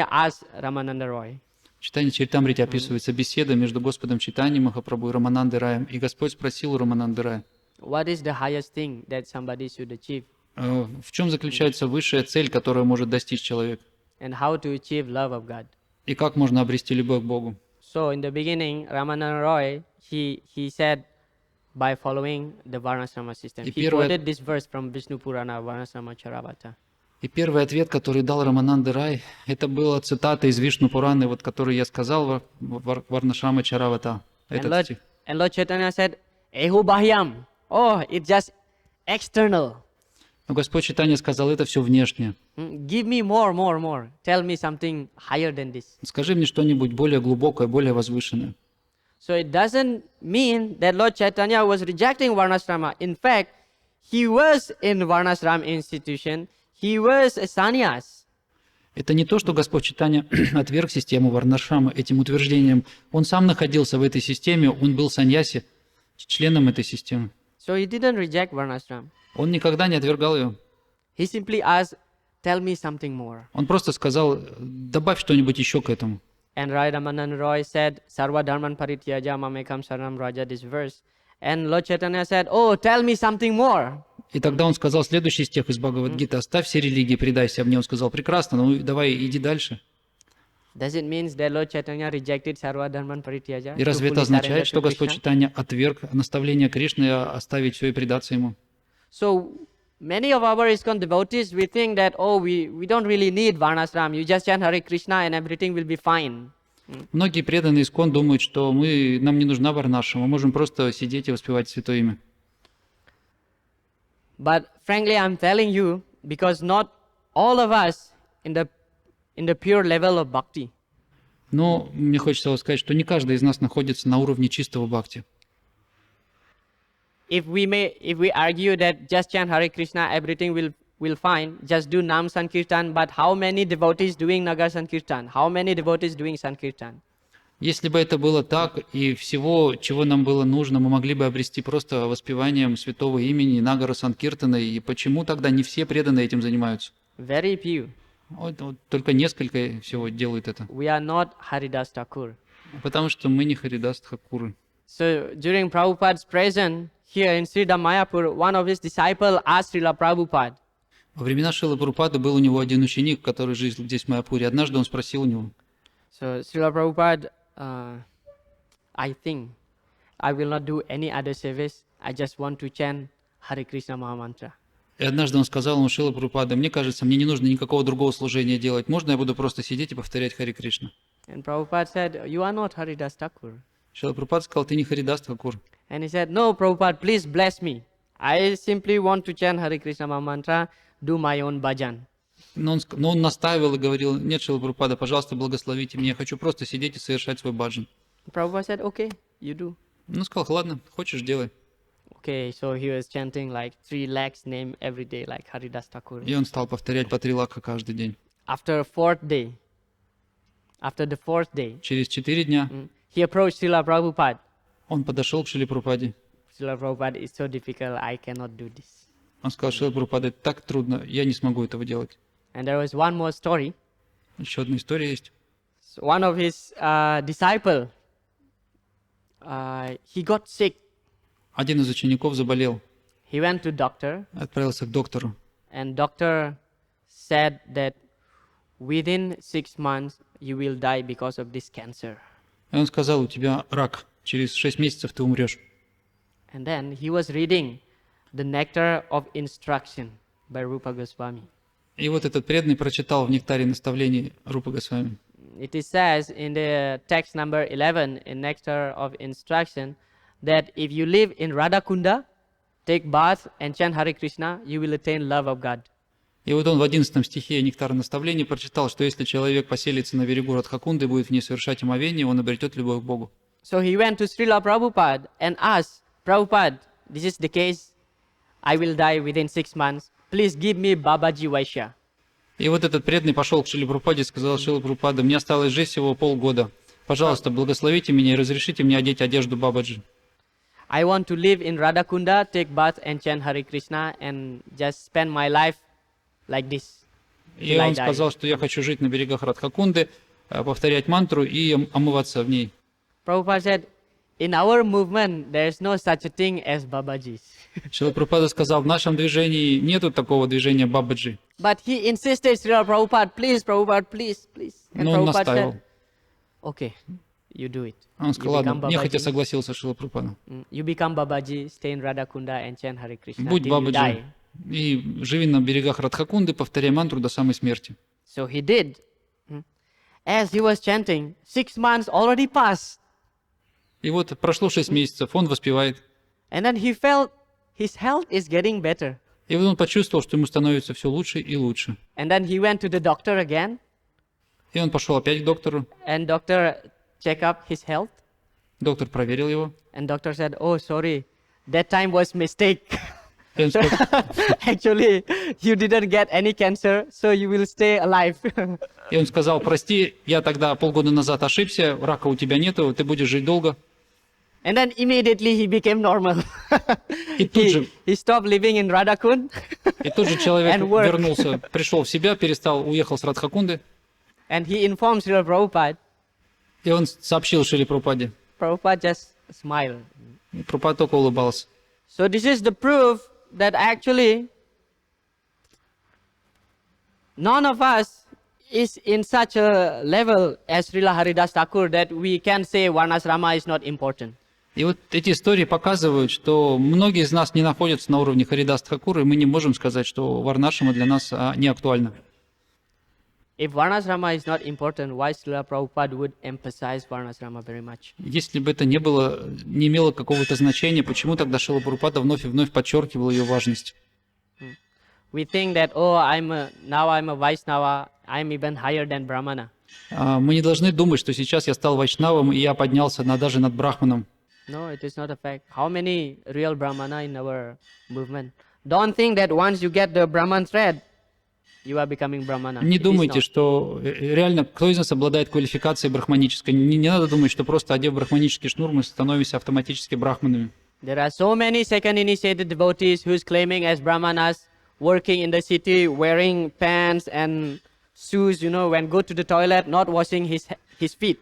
asked Ramananda Roy. В Чайтанья Чаритамрите описывается беседа между Господом Чайтаньей Махапрабху и Раманандой Раем, и Господь спросил у Рамананды Рая, What is the highest thing that somebody should achieve? в чем заключается высшая цель, которую может достичь человек? And how to achieve love of God? И как можно обрести любовь к Богу? So in the beginning, Ramananda Roy, he said by following the Varnasrama system. He quoted this verse from Vishnu Purana, Varnasrama Charavata. И первый ответ, который дал Рамананда Рай, это была цитата из Вишну Пураны, вот, которую я сказал, Варнашрама Чаравата. Этот стих. And Lord Chaitanya said, Ehu Bahyam. Oh, it's just external. Но Господь Чайтанья сказал, это все внешнее. Give me more. Tell me something higher than this. Скажи мне что-нибудь более глубокое, более возвышенное. So it doesn't mean that Lord Chaitanya was rejecting Varnasrama. In fact, he was in Varnasram institution. He was a sannyas. Это не то, что Господь Чайтанья отверг систему Варнашрама этим утверждением. Он сам находился в этой системе, он был саньяси, членом этой системы. So he didn't reject Varnashram. Он никогда не отвергал ее. He simply asked, tell me something more. Он просто сказал, добавь что-нибудь еще к этому. And Rai Ramanand Roy said, Sarva Dharman Parityaja Mamekam Saranam Raja, this verse. And Lord Chaitanya said, tell me something more. И тогда он сказал следующий стих из Бхагавадгиты, оставь все религии, предайся мне. Он сказал, прекрасно, ну давай иди дальше. Does it mean that Lord Chaitanya rejected Sarva Dharman Parityaja? И разве это означает, что Господь Чайтанья отверг наставление Кришны оставить все и предаться ему? So many of our ISKCON devotees, we think that, we don't really need Varnashram. You just chant Hare Krishna and everything will be fine. Многие преданные ИСККОН думают, что нам не нужна Варнаша, мы можем просто сидеть и воспевать Святое Имя. But frankly, I'm telling you, because not all of us in the pure level of bhakti. Но мне хочется сказать, что не каждый из нас находится на уровне чистого бхакти. If we argue that just chant Hare Krishna, everything will fine, just do Nam Sankirtan, but how many devotees doing Nagar Sankirtan? How many devotees doing Sankirtan? Если бы это было так, и всего, чего нам было нужно, мы могли бы обрести просто воспеванием святого имени, Нагара Санкиртана, и почему тогда не все преданные этим занимаются? Very few. Вот только несколько всего делают это. We are not Haridas Thakur. Потому что мы не Харидас Тхакуры. So during Prabhupada's presence here in Dham Mayapur, one of his disciples asked Srila Prabhupada. Во времена Шрилы Прабхупады был у него один ученик, который жил здесь в Майяпуре. Однажды он спросил у него. So Srila Prabhupada, I think I will not do any other service. I just want to chant Hare Krishna Mahamantra. И однажды он сказал ему, Шрила Прабхупада, мне кажется, мне не нужно никакого другого служения делать. Можно я буду просто сидеть и повторять Харе Кришна? And Prabhupada said, you are not Haridas Thakur. Шрила Прабхупада сказал, ты не Харидас Тхакур. And he said, no, Prabhupada, please bless me. I simply want to chant Hare Krishna Mahamantra, do my own bhajan. Но он настаивал и говорил, нет, Шрила Прабхупада, пожалуйста, благословите меня, я хочу просто сидеть и совершать свой баджан. Prabhupada said, okay, you do. Ну, сказал, ладно, хочешь, делай. Okay, so he was chanting like 3 lakhs name every day, like Haridas Thakur. И он стал повторять по 3 лака каждый день. After the fourth day, Через 4 дня he approached Srila Prabhupada. он подошел к Шриле Прабхупаде. Srila Prabhupada, it's so difficult, I cannot do this. Он сказал, Шрила Прабхупада, это так трудно, я не смогу этого делать. And there was one more story. Еще одна история есть. So one of his disciple, he got sick. Один из учеников заболел, He went to doctor, отправился к доктору. and doctor said that within 6 months you will die because of this cancer. И он сказал, у тебя рак, через 6 месяцев ты умрешь. And then he was reading the Nectar of Instruction by Rupa Goswami. И вот этот преданный прочитал в нектаре наставлений Рупы Госвами. It is says in the text number 11 in Nectar of Instruction that if you live in Radhakunda, take bath and chant Hare Krishna, you will attain love of God. И вот он в 11 стихе нектара наставлений прочитал, что если человек поселится на берегу Радхакунды и будет в ней совершать омовение, он обретет любовь к Богу. So he went to Srila Prabhupada and asked, Prabhupada, this is the case, I will die within 6 months. Please give me Babaji Vaishya. И вот этот преданный пошел к Шриле Прабхупаде и сказал, Шрила Прабхупада, мне осталось жить всего полгода. Пожалуйста, благословите меня и разрешите мне одеть одежду Бабаджи. I want to live in Radhakunda, take bath and chant Hare Krishna and just spend my life like this. И он сказал, что я хочу жить на берегах Радхакунды, повторять мантру и омываться в ней. Prabhupada said, in our movement, there is no such a thing as Babajis. Шрила Прабхупада сказал, в нашем движении нету такого движения Бабаджи. But he insisted, Srila Prabhupada, Prabhupada, please. And Но он Prabhupada настаивал. said, okay, you do it. Он сказал, become ладно, нехотя Babaji. согласился Шрила Прабхупада. You become Babaji, stay in Radhakunda and chant Hare Krishna Будь till you Бабаджи die. и живи на берегах Радхакунды, повторяй мантру до самой смерти. So he did. As he was chanting, 6 months already passed. И вот прошло 6 месяцев, он воспевает. And then he felt his health is getting better. И вот он почувствовал, что ему становится все лучше и лучше. And then he went to the doctor again, И он пошел опять к доктору. and doctor checked up his health. Доктор проверил его. And doctor said, oh, sorry, that time was mistake. И он сказал, Actually, you didn't get any cancer, so you will stay alive. прости, я тогда полгода назад ошибся, рака у тебя нету, ты будешь жить долго. And then immediately he became normal. И тут же, he stopped living in Radhakund. человек And work. вернулся, пришел в себя, уехал с Радхакунды. And he informed Srila Prabhupada. И он сообщил Шриле Прабхупаде. Prabhupada just smiled. И Прабхупада только улыбался. So this is the proof that actually none of us is in such a level as Srila Haridas Thakur that we can say Varnasrama is not important. И вот эти истории показывают, что многие из нас не находятся на уровне Харидас Тхакура, и мы не можем сказать, что Варнашрама для нас не актуальна. If Varnasrama is not important, why Srila Prabhupada would emphasize Varnasrama very much? Если бы это не имело какого-то значения, почему тогда Шрила Прабхупада вновь и вновь подчеркивал ее важность? We think that, oh, now I'm a Vaishnava, I'm even higher than Brahmana. Мы не должны думать, что сейчас я стал вайшнавом, и я поднялся даже над брахманом. No, it is not a fact. How many real Brahmana in our movement? Don't think that once you get the Brahman thread, you are becoming Brahmana. Не It is думайте, not. что реально кто из нас обладает квалификацией брахманической. Не надо думать, что просто одев брахманический шнур, мы становимся автоматически брахманами. There are so many second initiated devotees who's claiming as Brahmanas, working in the city, wearing pants and shoes, when go to the toilet, not washing his feet.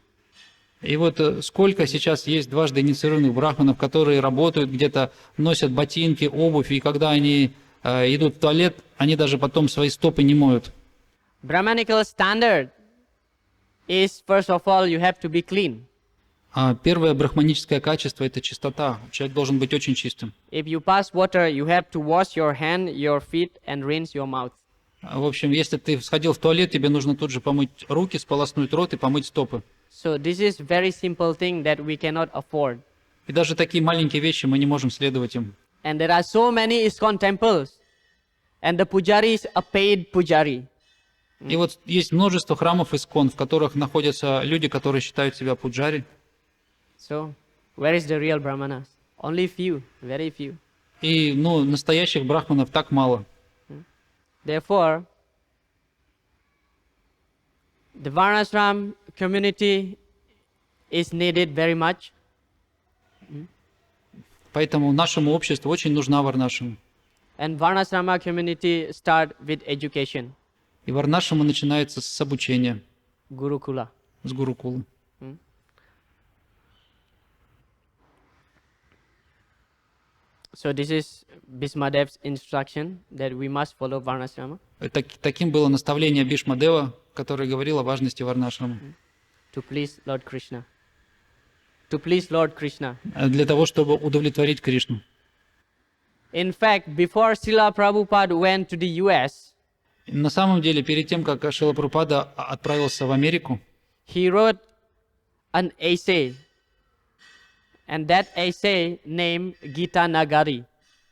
И вот сколько сейчас есть дважды инициированных брахманов, которые работают где-то, носят ботинки, обувь, и когда они идут в туалет, они даже потом свои стопы не моют. Brahmanical standard is, first of all, you have to be clean. Первое брахманическое качество – это чистота. Человек должен быть очень чистым. If you pass water, you have to wash your hand, your feet, and rinse your mouth. В общем, если ты сходил в туалет, тебе нужно тут же помыть руки, сполоснуть рот и помыть стопы. So this is very simple thing that we cannot afford. И даже такие маленькие вещи мы не можем следовать им. And there are so many ISKCON temples, and the pujari is a paid pujari. И вот есть множество храмов ИСККОН, в которых находятся люди, которые считают себя пуджари. So where is the real brahmanas? Only few, very few. И настоящих брахманов так мало. Therefore, the Varnashram community is needed very much. Поэтому нашему обществу очень нужна варнашрама. And Varnashrama community start with education, И варнашрама начинается с обучения, Gurukula. с гурукулы. So this is Bhismadev's instruction that we must follow Varnashrama Таким было наставление Бхишмадева, который говорил о важности варнашрамы. to please Lord Krishna. To please Lord Krishna. Для того, чтобы удовлетворить Кришну. In fact, before Srila Prabhupada went to the US, На самом деле, перед тем, как Шрила Прабхупада отправился в Америку, he wrote an essay, and that essay named Gita Nagari.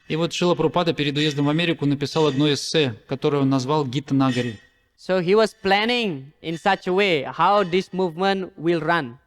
и вот Шрила Прабхупада перед уездом в Америку написал одно эссе, которое он назвал «Гита Нагари». So he was planning in such a way how this movement will run.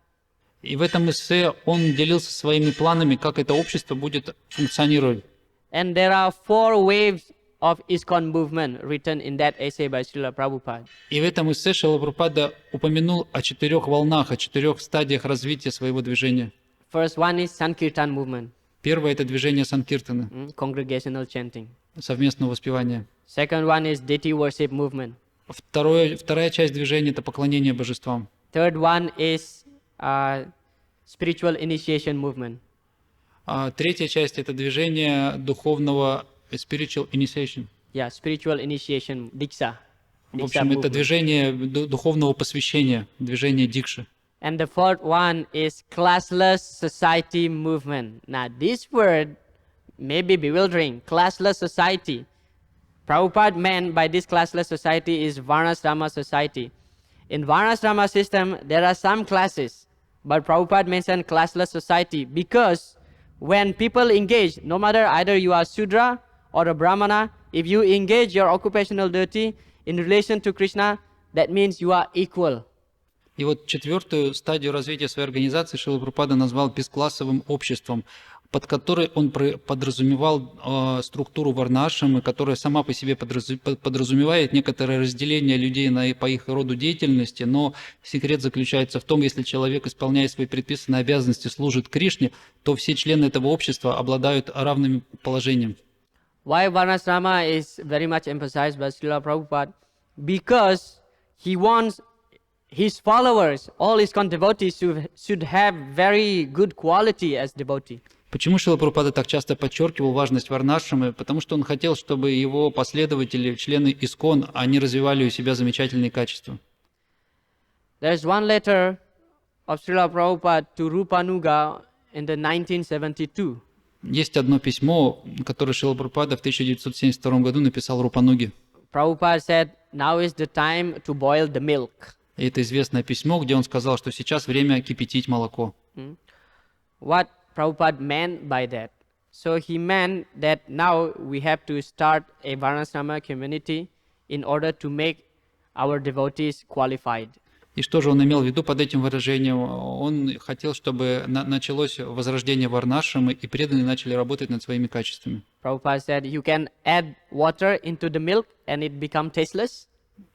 И в этом эссе он делился своими планами, как это общество будет функционировать. And there are 4 waves of ISKCON movement written in that essay by Srila Prabhupada. И в этом эссе Шрила Прабхупада упомянул о 4 волнах, о 4 стадиях развития своего движения. First one is Sankirtan movement, Первое – это движение Санкиртана, congregational chanting. совместного воспевания. Second one is deity worship movement. Вторая часть движения – это поклонение божествам. Third one is spiritual initiation movement. А третья часть – это движение духовного spiritual initiation. Yeah, spiritual initiation, Diksha. В общем, это движение духовного посвящения, движение дикши. And the fourth one is classless society movement. Now, this word may be bewildering. Classless society. Prabhupada meant by this classless society is Varnashrama society. In Varnashrama system, there are some classes, but Prabhupada mentioned classless society because when people engage, no matter either you are Sudra or a Brahmana, if you engage your occupational duty in relation to Krishna, that means you are equal. И вот четвертую стадию развития своей организации Шрила Прабхупада назвал бесклассовым обществом, под которой он подразумевал структуру варнашрамы, которая сама по себе подразумевает некоторое разделение людей по их роду деятельности, но секрет заключается в том, если человек, исполняя свои предписанные обязанности, служит Кришне, то все члены этого общества обладают равным положением. Why Varnashrama is very much emphasized by Srila Prabhupada? Because he wants his followers, all his devotees, should have very good quality as devotee. Почему Шрила Прабхупада так часто подчеркивал важность варнашрамы? Потому что он хотел, чтобы его последователи, члены ИСККОН, они развивали у себя замечательные качества. There is one letter of Srila Prabhupada to Rupanuga in the 1972. Есть одно письмо, которое Шрила Прабхупада в 1972 году написал Рупануге. Prabhupada said, now is the time to boil the milk. И это известное письмо, где он сказал, что сейчас время кипятить молоко. What Prabhupada meant by that? So he meant that now we have to start a Varnashrama community in order to make our devotees qualified. И что же он имел в виду под этим выражением? Он хотел, чтобы началось возрождение варнашрамы, и преданные начали работать над своими качествами. Prabhupada said, you can add water into the milk and it become tasteless.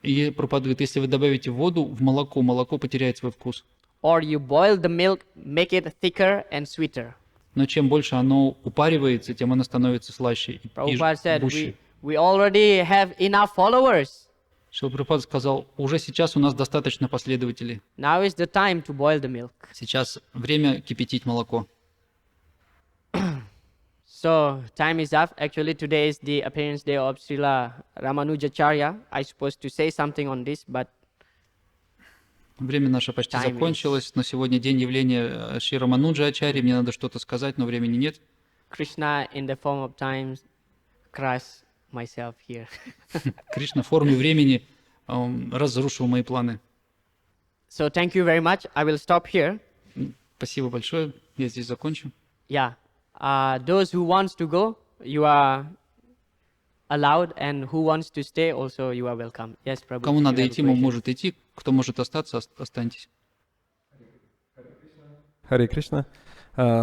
И Прабхупада говорит, если вы добавите воду в молоко, молоко потеряет свой вкус. Or you boil the milk, make it thicker and sweeter. Но чем больше оно упаривается, тем оно становится слаще и Prabhupada said, гуще. we already have enough followers. Шрила Прабхупада сказал, уже сейчас у нас достаточно последователей. Now is the time to boil the milk. Сейчас время кипятить молоко. So, time is up. Actually, today is the appearance day of Srila Ramanujacharya. I supposed to say something on this, but Время наше почти Time закончилось, но сегодня день явления Шри Рамануджа Ачарьи. Мне надо что-то сказать, но времени нет. Krishna in the form of time crushed myself here. Кришна в форме времени разрушил мои планы. So, thank you very much. I will stop here. Спасибо большое. Я здесь закончу. Yeah. Those who wants to go, you are allowed, and who wants to stay, also you are welcome. Yes, Prabhu. Кому you надо have a идти, question. может идти. Кто может остаться, останьтесь. Харе Кришна.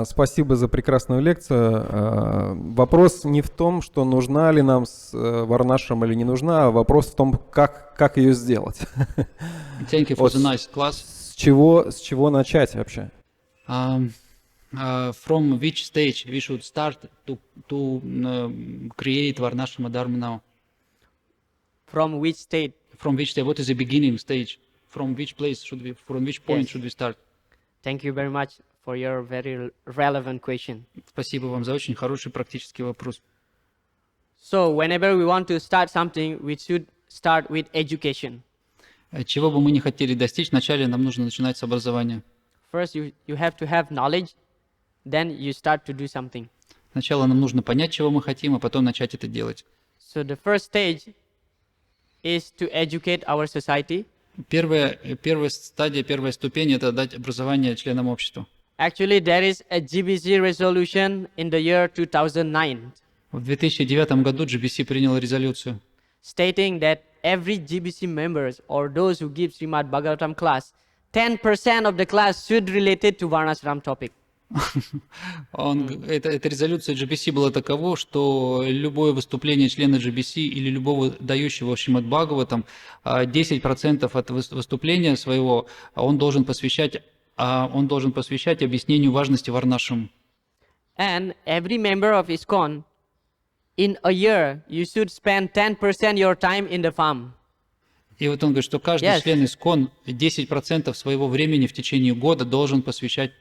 Спасибо за прекрасную лекцию. Вопрос не в том, что нужна ли нам варнашрама или не нужна, а вопрос в том, как ее сделать. Thank you for the nice class. С чего начать вообще? From which stage we should start to create Varnashrama Dharma now? From which state? From which stage? What is the beginning stage? From which place should we? From which point Yes. should we start? Thank you very much for your very relevant question. Спасибо вам за очень хороший практический вопрос. So whenever we want to start something, we should start with education. Чего бы мы ни хотели достичь, вначале нам нужно начинать с образования. First, you have to have knowledge, then you start to do something. Сначала нам нужно понять, чего мы хотим, а потом начать это делать. So the first stage is to educate our society. Первая стадия, первая ступень – это дать образование членам общества. Actually, there is a GBC resolution in the year 2009 В 2009 году GBC принял резолюцию, stating that every GBC members or those who give Shrimad Bhagavatam class, 10% of the class should related to Varnashram topic. Эта резолюция GBC была такова, что любое выступление члена GBC или любого дающего Shrimad Bhagavatam, 10% от выступления своего он должен посвящать объяснению важности Варнашрама. And every member of ISKCON, in a year, you should spend 10% your time in the farm. И вот он говорит, что каждый Yes. член ИСККОН 10% своего времени в течение года должен посвящать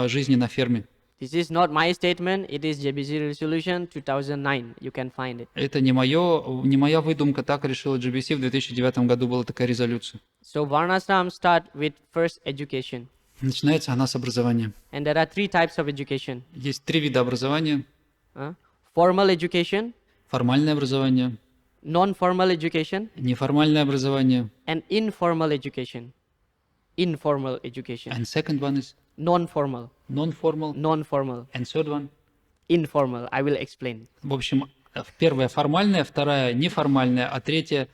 жизни на ферме. This is not my statement, it is GBC resolution 2009. You can find it. Это не моя выдумка, так решила GBC, в 2009 году была такая резолюция. So Varnashram start with first education. Начинается она с образования. And there are three types of education. Есть 3 вида образования. Formal education, Формальное образование, non-formal education, неформальное образование. and informal education. Informal education. And second one is Non-formal. non-formal. Non-formal. And third one. Informal. I will explain. В общем, первая формальная, вторая неформальная, а третья...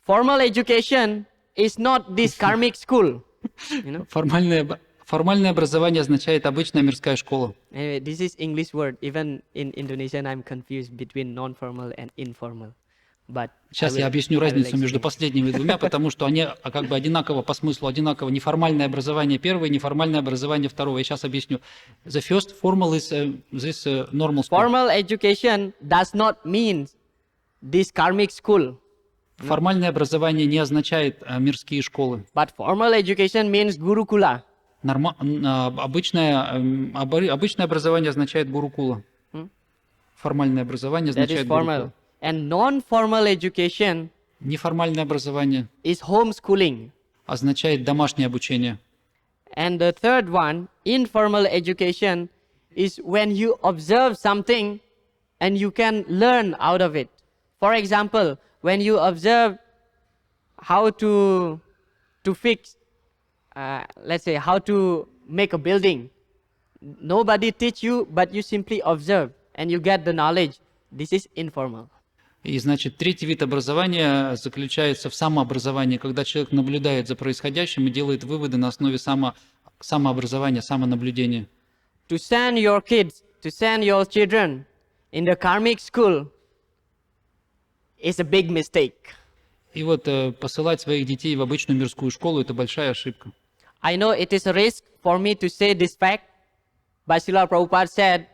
Formal education is not this karmic school. You know? Формальное образование означает обычная мирская школа. Anyway, this is English word. Even in Indonesian, I'm confused between non-formal and informal. But Сейчас я объясню разницу между последними двумя, потому что они как бы одинаково по смыслу, одинаково. Неформальное образование первое, неформальное образование второе. Я сейчас объясню. The first formal is this normal school. Formal education does not mean this karmic school. Формальное образование не означает мирские школы. But formal education means gurukula. Обычное образование означает гурукула. Формальное образование That is означает formal. гурукула. And non-formal education Неформальное образование is homeschooling. означает домашнее обучение. And the third one, informal education, is when you observe something and you can learn out of it. For example, when you observe how to fix, let's say, how to make a building, nobody teach you, but you simply observe and you get the knowledge. This is informal. И, значит, третий вид образования заключается в самообразовании, когда человек наблюдает за происходящим и делает выводы на основе самообразования, самонаблюдения. To send your kids, to send your children in the karmic school is a big mistake. И вот посылать своих детей в обычную мирскую школу – это большая ошибка. I know it is a risk for me to say this fact, but Srila Prabhupada said,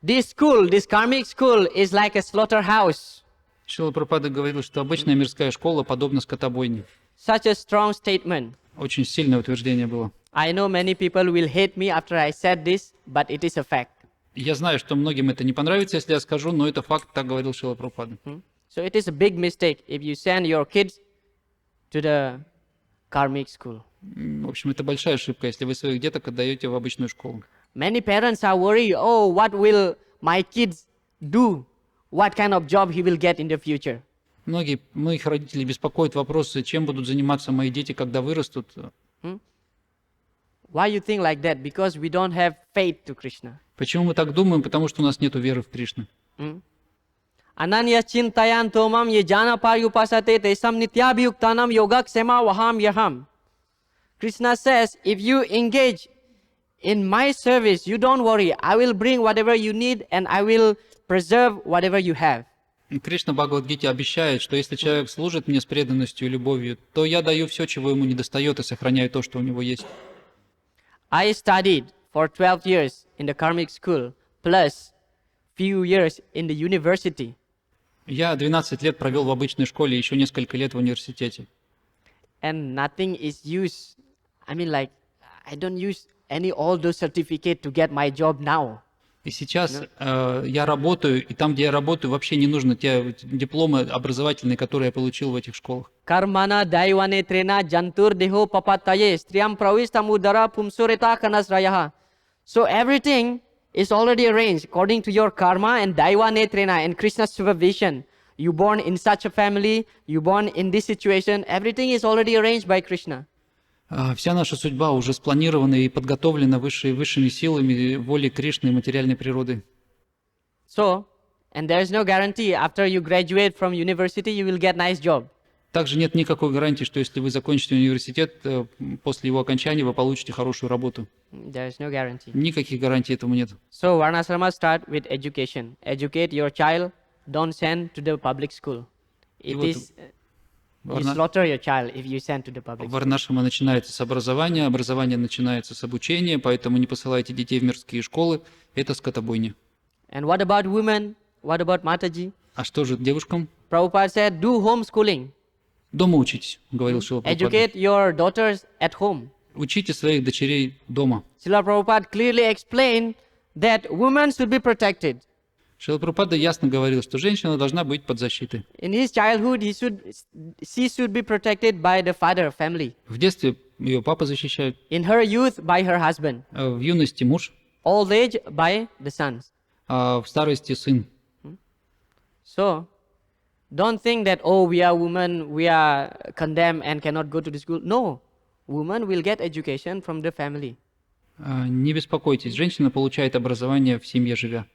this school, this karmic school is like a slaughterhouse. Шрила Прабхупада говорил, что обычная мирская школа подобна скотобойне. Such a strong statement. Очень сильное утверждение было. I know many people will hate me after I said this, but it is a fact. Я знаю, что многим это не понравится, если я скажу, но это факт, так говорил Шрила Прабхупада. So it is a big mistake if you send your kids to the karmic school. В общем, это большая ошибка, если вы своих деток отдаете в обычную школу. Many parents are worried, oh, what will my kids do? What kind of job he will get in the future? Многих родителей беспокоит вопрос, чем будут заниматься мои дети, когда вырастут. Why you think like that? Because we don't have faith to Krishna. Почему мы так думаем? Потому что у нас нет веры в Кришну. Ananya chintayan tomam ye jana paryupasate tesam nityabhyuktanam yogak sema vaham yaham. Krishna says, if you engage in my service, you don't worry. I will bring whatever you need and I will preserve whatever you have. Кришна в Бхагават-гите обещает, что если человек служит мне с преданностью и любовью, то я даю все, чего ему недостает, и сохраняю то, что у него есть. I studied for 12 years in the karmic school, plus few years in the university. Я 12 лет провел в обычной школе, еще несколько лет в университете. And nothing is used. I mean, like, I don't use any all those certificates to get my job now. И сейчас я работаю, и там, где я работаю, вообще не нужно те дипломы образовательные, которые я получил в этих школах. Karmana daivane trena jantur deho papataye striyam pravistamudara pumsureta kanasrayaha. So everything is already arranged according to your karma and daivane trena and Krishna's supervision. You born in such a family, you born in this situation, everything is already arranged by Krishna. Вся наша судьба уже спланирована и подготовлена высшими силами воли Кришны и материальной природы. So, and there is no guarantee after you graduate from university you will get nice job. Также нет никакой гарантии, что если вы закончите университет, после его окончания вы получите хорошую работу. There is no guarantee. Никаких гарантий этому нет. So, Varnashrama start with education. Educate your child, don't send to the public school. It is... You slaughter your child if you send to the public school. Варнашрама начинается с образования, образование начинается с обучения, поэтому не посылайте детей в мирские школы, это скотобойня. And what about women? What about Mataji? А что же девушкам? Prabhupada said, do homeschooling. Дома учитесь, говорил Шрила Прабхупада. Educate your daughters at home. Учите своих дочерей дома. Srila Prabhupada clearly explained that women should be protected. Шрила Прабхупада ясно говорил, что женщина должна быть под защитой. In his childhood, she should be protected by the father family. В детстве ее папа защищает. In her youth, by her husband. В юности муж. Old age, by the sons. А в старости сын. So, don't think that, oh, we are women, we are condemned and cannot go to the school. No, women will get education from the family. Не беспокойтесь, женщина получает образование в семье живя.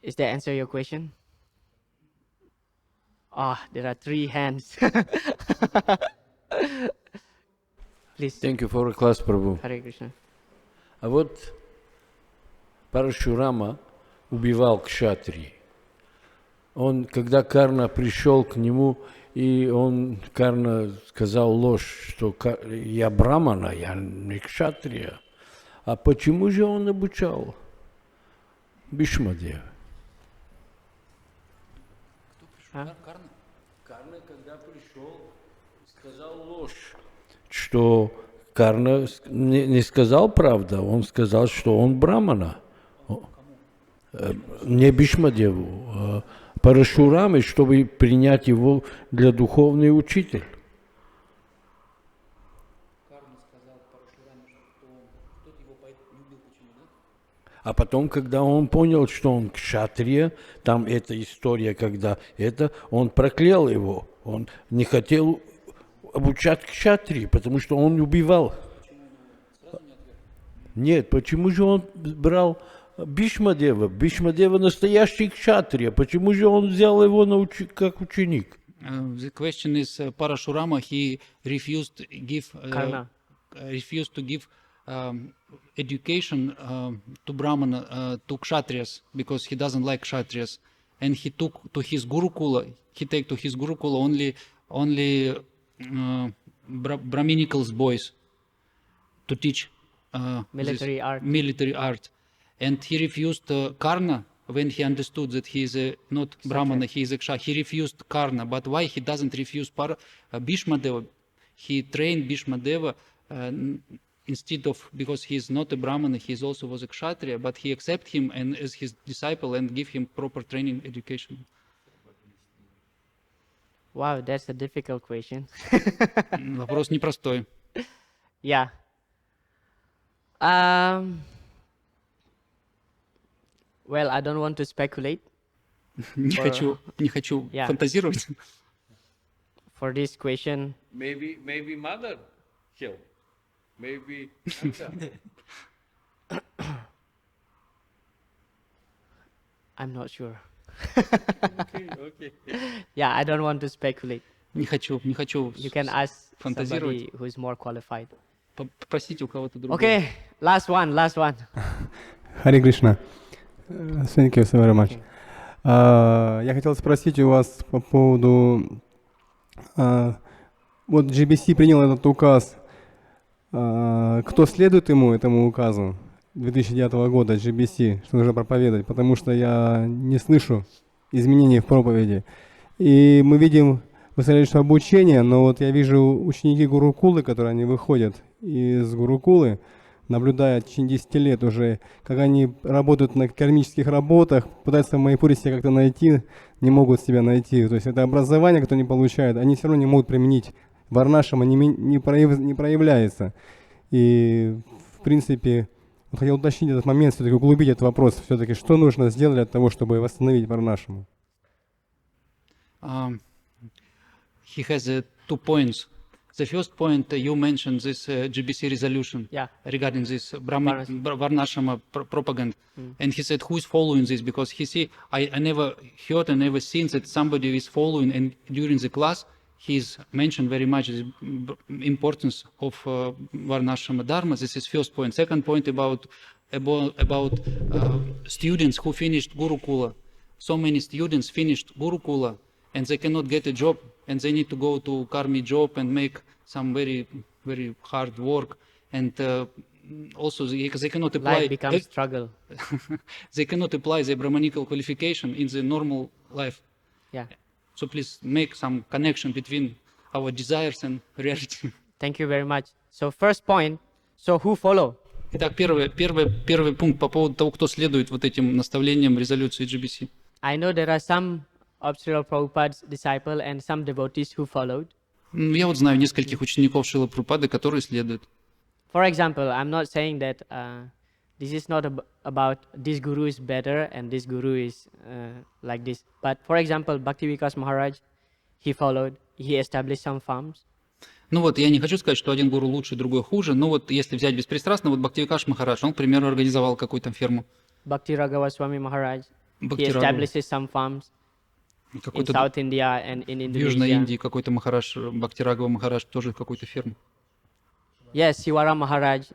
Is that answer your question? There are 3 hands. Please. Thank you for the class, Prabhu. Hare Krishna. А вот Парашурама убивал кшатрии. Он, когда Карна пришел к нему, и Карна сказал ложь, что я брамана, я не кшатрия. А почему же он обучал Бхишмадева? Карна, когда пришел, сказал ложь, что Карна не сказал правду, он сказал, что он брамана. Не Бхишмадеву, Парашураме, чтобы принять его для духовный учитель. А потом, когда он понял, что он кшатрия, там эта история, когда он проклял его. Он не хотел обучать кшатрии, потому что он убивал. Нет, почему же он брал Бхишмадева? Бхишмадева настоящий кшатрия. Почему же он взял его как ученик? The question is, Parashurama, he refused to give education to Brahmana, to Kshatriyas, because he doesn't like Kshatriyas. And he took to his Gurukula, only Brahminical boys to teach Military art. And he refused Karna when he understood that he is not Brahmana, he is a Kshatriya. He refused Karna. But why he doesn't refuse Bhishmadeva? He trained Bhishmadeva instead of, because he is not a Brahmana, he also was a Kshatriya, but he accepted him and as his disciple and give him proper training, education. Wow, that's a difficult question. Вопрос непростой. Yeah. Well, I don't want to speculate. Не хочу фантазировать. For this question. Maybe mother killed. Maybe. I'm not sure. Okay. Yeah, I don't want to speculate. Не хочу You can ask фантазировать. somebody who is more qualified. Попросите у кого-то другого. Okay, last one. Харе Кришна. Thank you so very much. Я хотел спросить у вас по поводу... Вот GBC принял этот указ кто следует этому указу 2009 года GBC, что нужно проповедовать, потому что я не слышу изменений в проповеди. И мы видим, вы сказали, что обучение, но вот я вижу ученики Гурукулы, которые они выходят из Гурукулы, наблюдая в течение 10 лет уже, как они работают на кармических работах, пытаются в Майяпуре себя как-то найти, не могут себя найти. То есть это образование, которое они получают, они все равно не могут применить. Варнашама не проявляется. И, в принципе, вот хотел уточнить этот момент, все-таки углубить этот вопрос. Все-таки что нужно сделать для того, чтобы восстановить Варнашаму? He has 2 points. The first point, you mentioned this GBC resolution regarding this Varnashama propaganda. And he said, who is following this? Because I never heard and never seen that somebody is following, and during the class, he's mentioned very much the importance of Varnashama Dharma. This is first point. Second point about students who finished Gurukula. So many students finished Gurukula and they cannot get a job, and they need to go to karmi job and make some very, very hard work. And also they cannot apply. Life becomes struggle. They cannot apply the Brahmanical qualification in the normal life. Yeah. So please make some connection between our desires and reality. Thank you very much. So first point, so who follow? Итак, первый пункт по поводу того, кто следует вот этим наставлениям резолюции GBC. I know there are some of Srila Prabhupada's disciples and some devotees who followed. Я вот знаю нескольких учеников Шрилы Прабхупады, которые следуют. For example, I'm not saying that this is not about this guru is better and this guru is like this. But for example, Bhakti Vikas Maharaj, he followed, he established some farms. Ну вот, я не хочу сказать, что один гуру лучше, другой хуже, но вот если взять беспристрастно, вот Бхактивикаш Махарадж, он, к примеру, организовал какую-то ферму. Bhakti Raghava Swami Maharaj, he Bhakti establishes some farms in какой-то South India and in в Южной Indonesia. Индии какой-то Махарадж, Бхакти Рагава Махарадж, тоже какую-то ферму. Yes, Shivara Maharaj,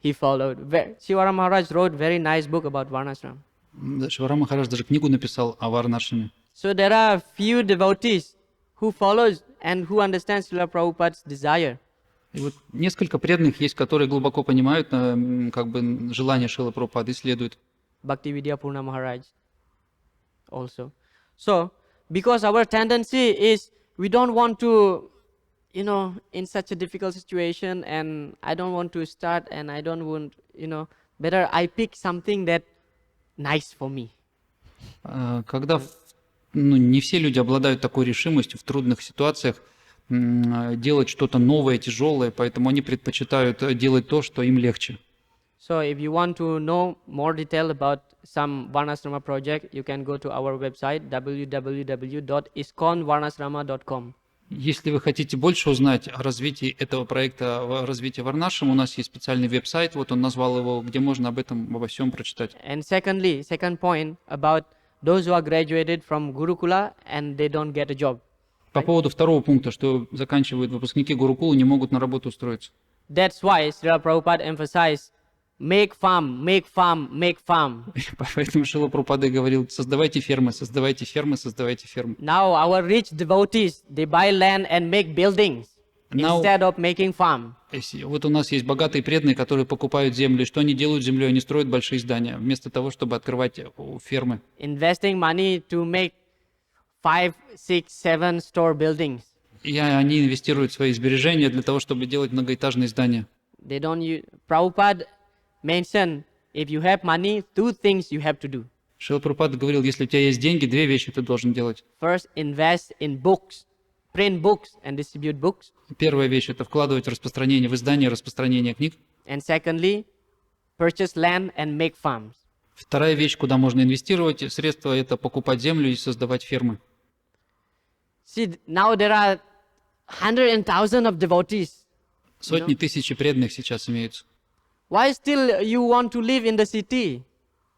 he followed. Shivara Maharaj wrote very nice book about Varnashram. Да, Шивара Махарадж даже книгу написал о Варнашраме. So there are few devotees who follows and who understands Srila Prabhupada's desire. И вот несколько преданных есть, которые глубоко понимают как бы желание Шрилы Прабхупады и следуют. Bhaktividya Purna Maharaj also. So, because our tendency is we don't want to, in such a difficult situation, and I don't want to start, and I don't want, better I pick something that nice for me. Когда не все люди обладают такой решимостью в трудных ситуациях делать что-то новое, тяжелое, поэтому они предпочитают делать то, что им легче. So if you want to know more detail about some Varnasrama project, you can go to our website www.iskonvarnasrama.com. Если вы хотите больше узнать о развитии этого проекта, о развитии Варнашрама, у нас есть специальный веб-сайт, вот он назвал его, где можно обо всем прочитать. And second point about those who are graduated from Gurukula and they don't get a job. По поводу второго пункта, что заканчивают выпускники Гурукулы, не могут на работу устроиться. That's why Srila Prabhupada emphasized make farm, make farm, make farm. Поэтому Шрила Прабхупада говорил, создавайте фермы, создавайте фермы, создавайте фермы. Now our rich devotees, they buy land and make buildings instead of making farm. Вот у нас есть богатые преданные, которые покупают землю. И что они делают с землей? Они строят большие здания, вместо того, чтобы открывать фермы. Investing money to make 5, 6, 7 store buildings. И они инвестируют свои сбережения для того, чтобы делать многоэтажные здания. They don't use, Prabhupada mentioned, if you have money, 2 things you have to do. Шрила Прабхупада говорил, если у тебя есть деньги, 2 вещи ты должен делать. First, invest in books, print books and distribute books. Первая вещь – это вкладывать в распространение, в издание, распространение книг. And secondly, purchase land and make farms. Вторая вещь, куда можно инвестировать средства, это покупать землю и создавать фермы. See, now there are hundreds and thousands of devotees. Сотни тысяч преданных сейчас имеются. Why still you want to live in the city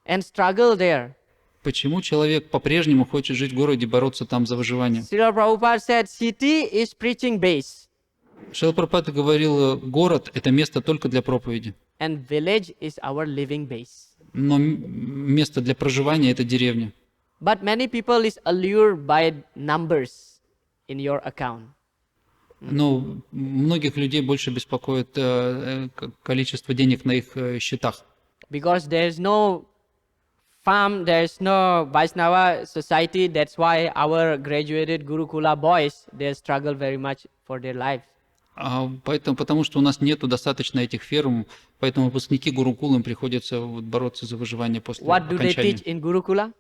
and struggle there? Почему человек по-прежнему хочет жить в городе и бороться там за выживание? Srila Prabhupada said, city is preaching base Шрила Прабхупада говорил, город – это место только для проповеди. and village is our living base. Но место для проживания – это деревня. But many people is allured by numbers in your account. Но многих людей больше беспокоит количество денег на их счетах. Because there's no farm, there's no Vaishnava society. That's why our graduated Gurukula boys, they struggle very much for their life. Потому что у нас нету достаточно этих ферм, поэтому выпускники Гурукулы им приходится бороться за выживание после What do they окончания. teach in Gurukula?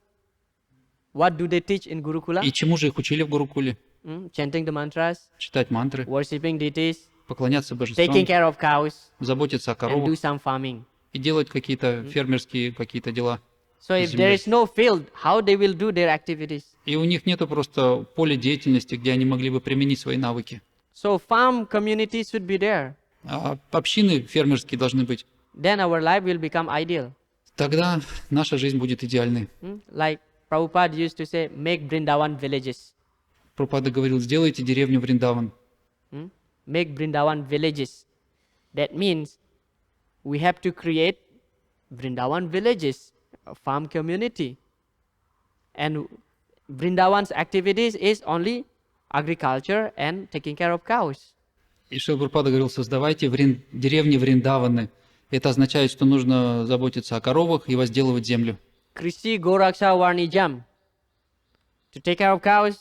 What do they teach in Gurukula? И чему же их учили в Гурукуле? Chanting the mantras, Читать мантры, worshipping deities, поклоняться божествам, taking care of cows, заботиться о and do коровах some farming. и делать какие-то фермерские какие-то дела. So if there is no field, how they will do their activities? И у них нету просто поля деятельности, где они могли бы применить свои навыки. So farm community should be there. А общины фермерские должны быть. Then our life will become ideal. Тогда наша жизнь будет идеальной. Like Prabhupada used to say, make Vrindavan villages. Прабхупада говорил, сделайте деревню Вриндаван. Make Vrindavan villages. That means we have to create Vrindavan villages, a farm community. And Vrindavan's activities is only agriculture and taking care of cows. И Шрила Прабхупада говорил, создавайте деревни Вриндаваны. Это означает, что нужно заботиться о коровах и возделывать землю. Krishi Goraksha Varnijam. To take care of cows,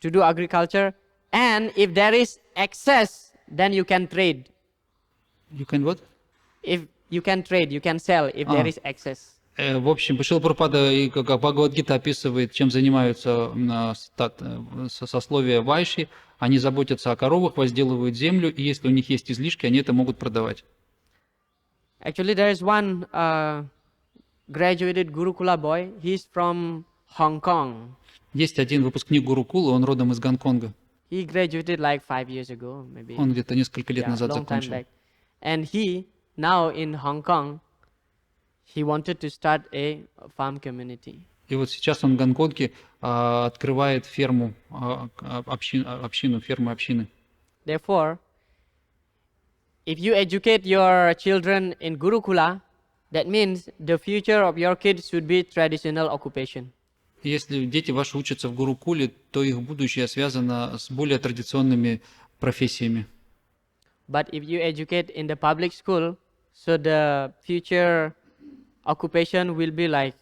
to do agriculture, and if there is excess, then you can trade. You can what? If you can trade, you can sell if there is excess. В общем, Шрила Прабхупада и как Бхагават-гита описывает, чем занимаются сословия вайши. Они заботятся о коровах, возделывают землю, и если у них есть излишки, они это могут продавать. Actually, there is one graduated Gurukula boy. He's from Hong Kong. Есть один выпускник Гурукулы, он родом из Гонконга. He graduated like 5 years ago, maybe. Он где-то несколько лет назад long time закончил. back. And he, now in Hong Kong, he wanted to start a farm community. И вот сейчас он в Гонконге открывает ферму, общину, ферму общины. Therefore, if you educate your children in Gurukula, that means the future of your kids should be traditional occupation. Если дети ваши учатся в Гурукуле, то их будущее связано с более традиционными профессиями. But if you educate in the public school, so the future occupation will be like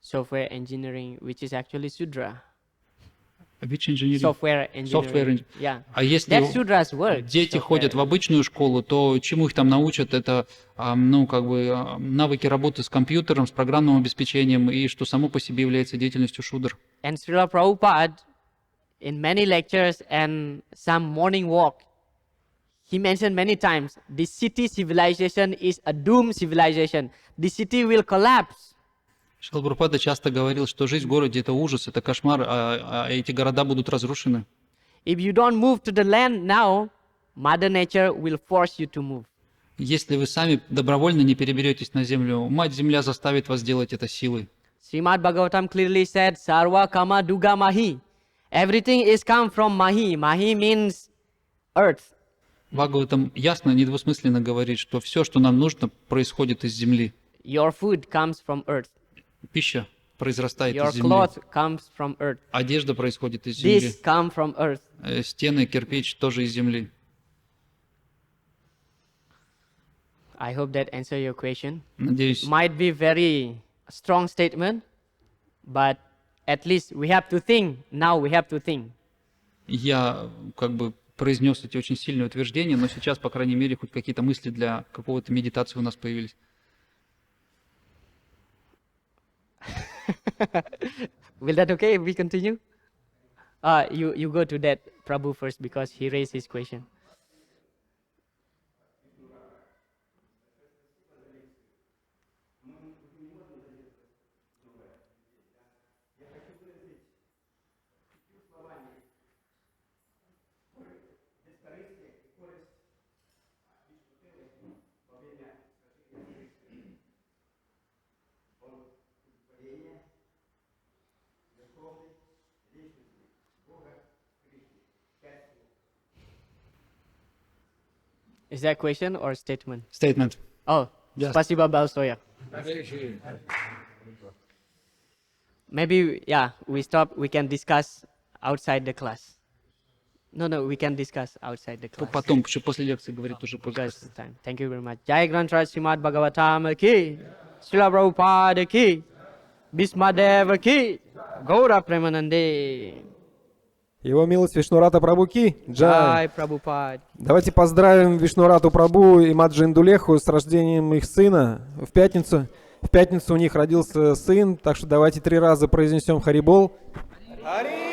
software engineering, which is actually Sudra. Which engineering? Software engineering. Yeah. А если That's Sudra's work. дети software. ходят в обычную школу, то чему их там научат? Это навыки работы с компьютером, с программным обеспечением, и что само по себе является деятельностью шудр. And Srila Prabhupada, in many lectures and some morning walk, he mentioned many times, the city civilization is a doomed civilization. The city will collapse. Шрила Прабхупада часто говорил, что жизнь в городе – это ужас, это кошмар, а эти города будут разрушены. If you don't move to the land now, Mother Nature will force you to move. Если вы сами добровольно не переберетесь на землю, Мать-Земля заставит вас делать это силой. Shrimad Bhagavatam clearly said, Sarva Kama Duga Mahi. Everything is come from Mahi. Mahi means earth. Бхагаватам ясно, недвусмысленно говорит, что все, что нам нужно, происходит из земли. Your food comes from earth. Пища произрастает Your из земли. clothes comes from earth. Одежда происходит из земли. This come from earth. Стены, кирпич тоже из земли. I hope that answer your question. Надеюсь, Might be very strong statement, but at least we have to think. Now we have to think. я произнес эти очень сильные утверждения, но сейчас, по крайней мере, хоть какие-то мысли для какого-то медитации у нас появились. Will that okay if we continue? You go to that Prabhu first because he raised his question. Is that question or statement? Statement. Oh, Yes. спасибо большое. Maybe, yeah, we stop. We can discuss outside the class. No, we can discuss outside the class. Потом, после лекции говорит уже после. Because time. Thank you very much. Jai Granthra Shrimad Bhagavatam ki, Srila Prabhupada ki, Bhismadeva ki, Gaura Premanande. Его милость Вишнурата Прабху ки, Jai джай. Prabhupada. Давайте поздравим Вишнурату Прабху и Маджи Индулеху с рождением их сына в пятницу. В пятницу у них родился сын, так что давайте 3 раза произнесем Харибол. Хари!